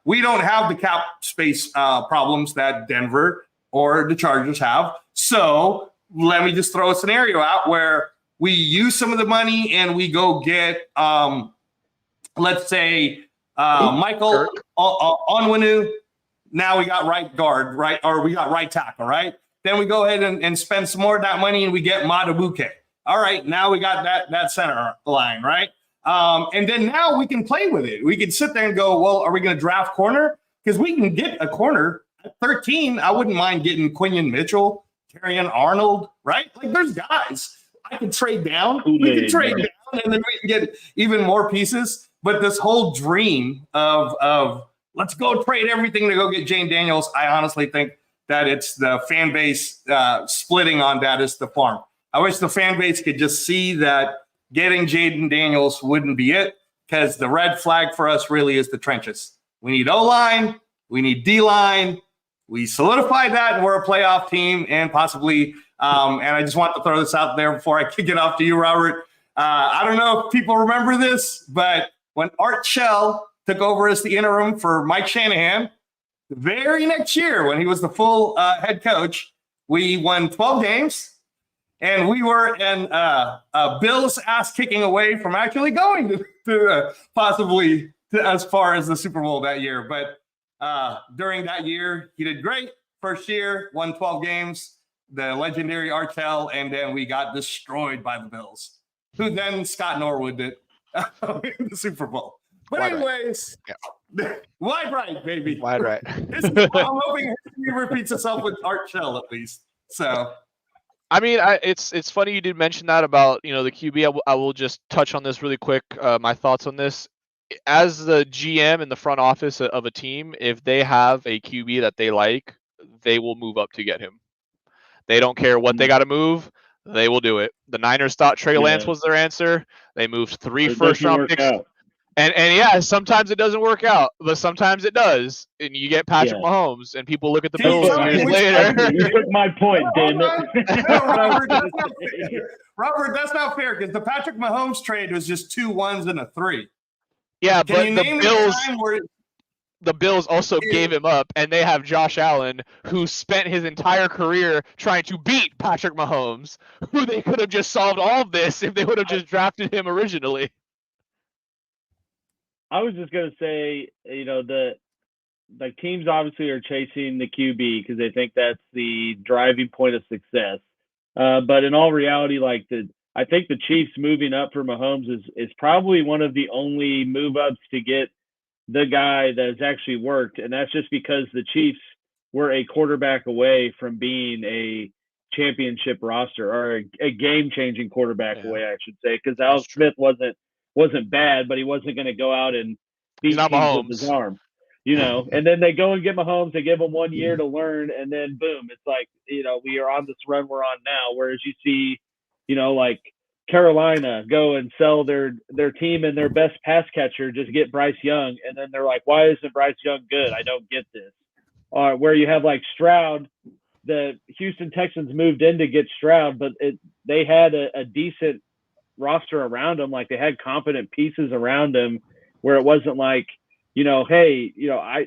we don't have the cap space problems that Denver or the Chargers have. So let me just throw a scenario out where we use some of the money and we go get, let's say, Michael Onwenu. Now we got right guard, right? Or we got right tackle, right? Then we go ahead and spend some more of that money and we get Matabuke. All right, now we got that center line, right? And then now we can play with it. We can sit there and go, well, are we going to draft corner? Because we can get a corner at 13. I wouldn't mind getting Quinion Mitchell, Terrion Arnold, right? Like, there's guys. I can trade down. We can trade down, and then we can get even more pieces. But this whole dream of let's go trade everything to go get Jane Daniels, I honestly think that it's the fan base splitting on that is the farm. I wish the fan base could just see that getting Jaden Daniels wouldn't be it, because the red flag for us really is the trenches. We need O-line. We need D-line. We solidified that, and we're a playoff team, and possibly and I just want to throw this out there before I kick it off to you, Robert. I don't know if people remember this, but when Art Shell took over as the interim for Mike Shanahan, the very next year when he was the full head coach, we won 12 games, and we were in Bill's ass kicking away from actually going to possibly as far as the Super Bowl that year. But during that year, he did great. First year, won 12 games. The legendary Art Shell, and then we got destroyed by the Bills, who then Scott Norwood did in the Super Bowl. But anyways, wide right, baby. Wide right. I'm hoping history repeats itself with Art Shell at least. So, it's funny you did mention that about the QB. I will just touch on this really quick. My thoughts on this. As the GM in the front office of a team, if they have a QB that they like, they will move up to get him. They don't care what they got to move. They will do it. The Niners thought Trey Lance was their answer. They moved 3 first-round picks. And yeah, sometimes it doesn't work out, but sometimes it does. And you get Patrick Mahomes, and people look at the Bills years later. You took my point, damn it. Robert, that's not fair, because the Patrick Mahomes trade was just 2 1s and a 3. Yeah, but the Bills also gave him up, and they have Josh Allen, who spent his entire career trying to beat Patrick Mahomes, who they could have just solved all of this if they would have just drafted him originally. I was just going to say, the teams obviously are chasing the QB because they think that's the driving point of success. But in all reality, like the I think the Chiefs moving up for Mahomes is probably one of the only move ups to get the guy that has actually worked, and that's just because the Chiefs were a quarterback away from being a championship roster or a game-changing quarterback away, I should say, because Alex Smith wasn't bad, but he wasn't going to go out and beat teams with his arm, And then they go and get Mahomes, they give him 1 year to learn, and then boom, it's like we are on this run we're on now. Whereas you see, like Carolina go and sell their team and their best pass catcher, just get Bryce Young, and then they're like, why isn't Bryce Young good? I don't get this. Where you have like Stroud, the Houston Texans moved in to get Stroud, but they had a decent roster around him. Like they had competent pieces around him where it wasn't like, hey,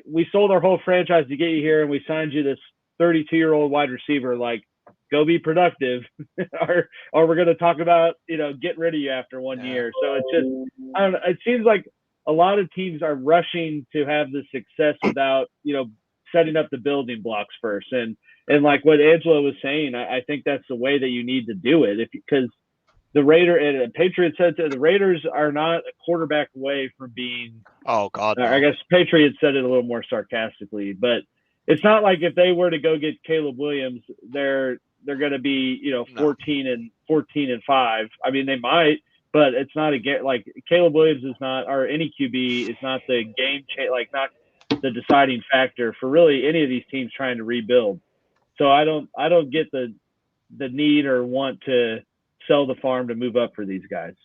we sold our whole franchise to get you here and we signed you this 32-year-old wide receiver. Like, go be productive, or we're going to talk about, getting rid of you after 1 year. So it's just, I don't know. It seems like a lot of teams are rushing to have the success without, setting up the building blocks first. And like what Angelo was saying, I think that's the way that you need to do it. Because the Patriots said the Raiders are not a quarterback away from being. Oh God! No. I guess Patriots said it a little more sarcastically, but it's not like if they were to go get Caleb Williams, they're going to be 14 and 5. I mean, they might, but it's not like Caleb Williams is not, or any QB is not the game change, like not the deciding factor for really any of these teams trying to rebuild. So I don't get the need or want to sell the farm to move up for these guys.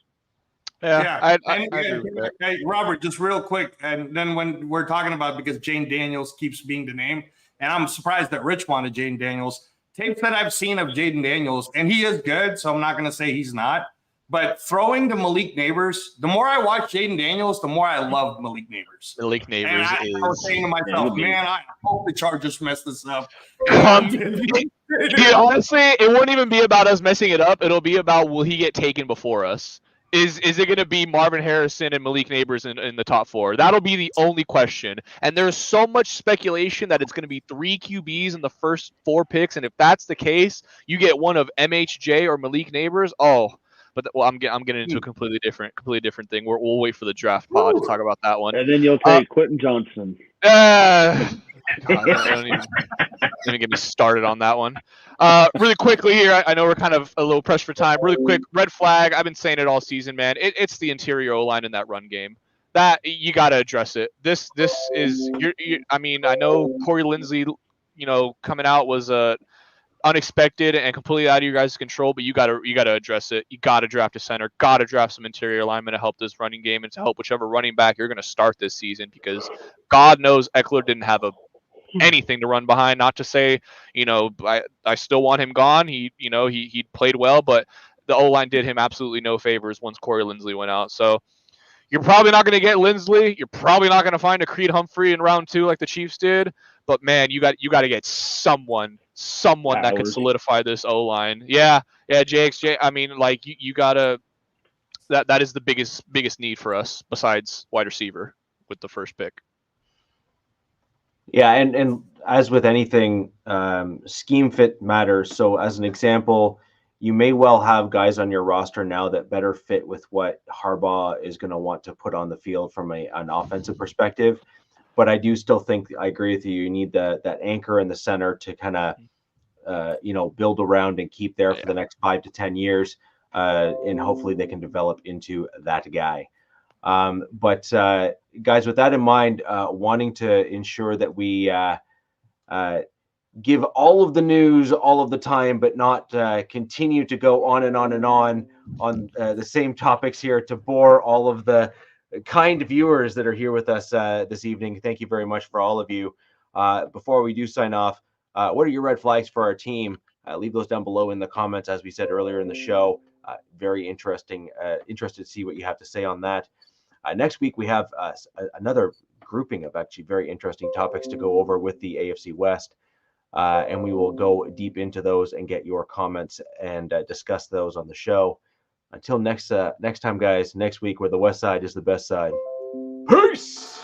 I agree with that. Hey, Robert, just real quick, and then when we're talking about, because Jane Daniels keeps being the name, and I'm surprised that Rich wanted Jane Daniels. Tapes that I've seen of Jaden Daniels, and he is good, so I'm not going to say he's not. But throwing to Malik Neighbors, the more I watch Jaden Daniels, the more I love Malik Neighbors. Malik Neighbors I was saying to myself, man, I hope the Chargers mess this up. Dude, honestly, it won't even be about us messing it up. It'll be about, will he get taken before us? Is it going to be Marvin Harrison and Malik Neighbors in the top 4? That'll be the only question. And there's so much speculation that it's going to be 3 QBs in the first 4 picks. And if that's the case, you get one of MHJ or Malik Neighbors. Oh, but I'm getting into a completely different thing. We'll wait for the draft pod to talk about that one. And then you'll take Quentin Johnson. God, don't even get me started on that one. Really quickly here, I know we're kind of a little pressed for time. Really quick, red flag. I've been saying it all season, man. It's the interior O-line in that run game. That you got to address it. This is I mean, I know Corey Linsley, coming out was unexpected and completely out of your guys' control, but you got to address it. You got to draft a center. Got to draft some interior linemen to help this running game and to help whichever running back you're going to start this season, because God knows Eckler didn't have anything to run behind. Not to say, I still want him gone. He played well, but the O-line did him absolutely no favors once Corey Linsley went out. So you're probably not going to get Linsley. You're probably not going to find a Creed Humphrey in round 2 like the Chiefs did. But man, you got to get someone that could solidify this O-line. Yeah, JXJ. I mean, like you gotta. That is the biggest need for us besides wide receiver with the first pick. Yeah, and as with anything, scheme fit matters. So as an example, you may well have guys on your roster now that better fit with what Harbaugh is going to want to put on the field from an offensive perspective. But I do still think, I agree with you, you need that anchor in the center to kind of, build around and keep there for the next 5 to 10 years. And hopefully they can develop into that guy. But guys, with that in mind, wanting to ensure that we give all of the news all of the time, but not continue to go on and on and on the same topics here to bore all of the kind viewers that are here with us this evening. Thank you very much for all of you. Before we do sign off, what are your red flags for our team? Leave those down below in the comments, as we said earlier in the show. Very interesting. Interested to see what you have to say on that. Next week, we have another grouping of actually very interesting topics to go over with the AFC West. And we will go deep into those and get your comments and discuss those on the show. Until next time, guys, next week, where the West Side is the best side. Peace!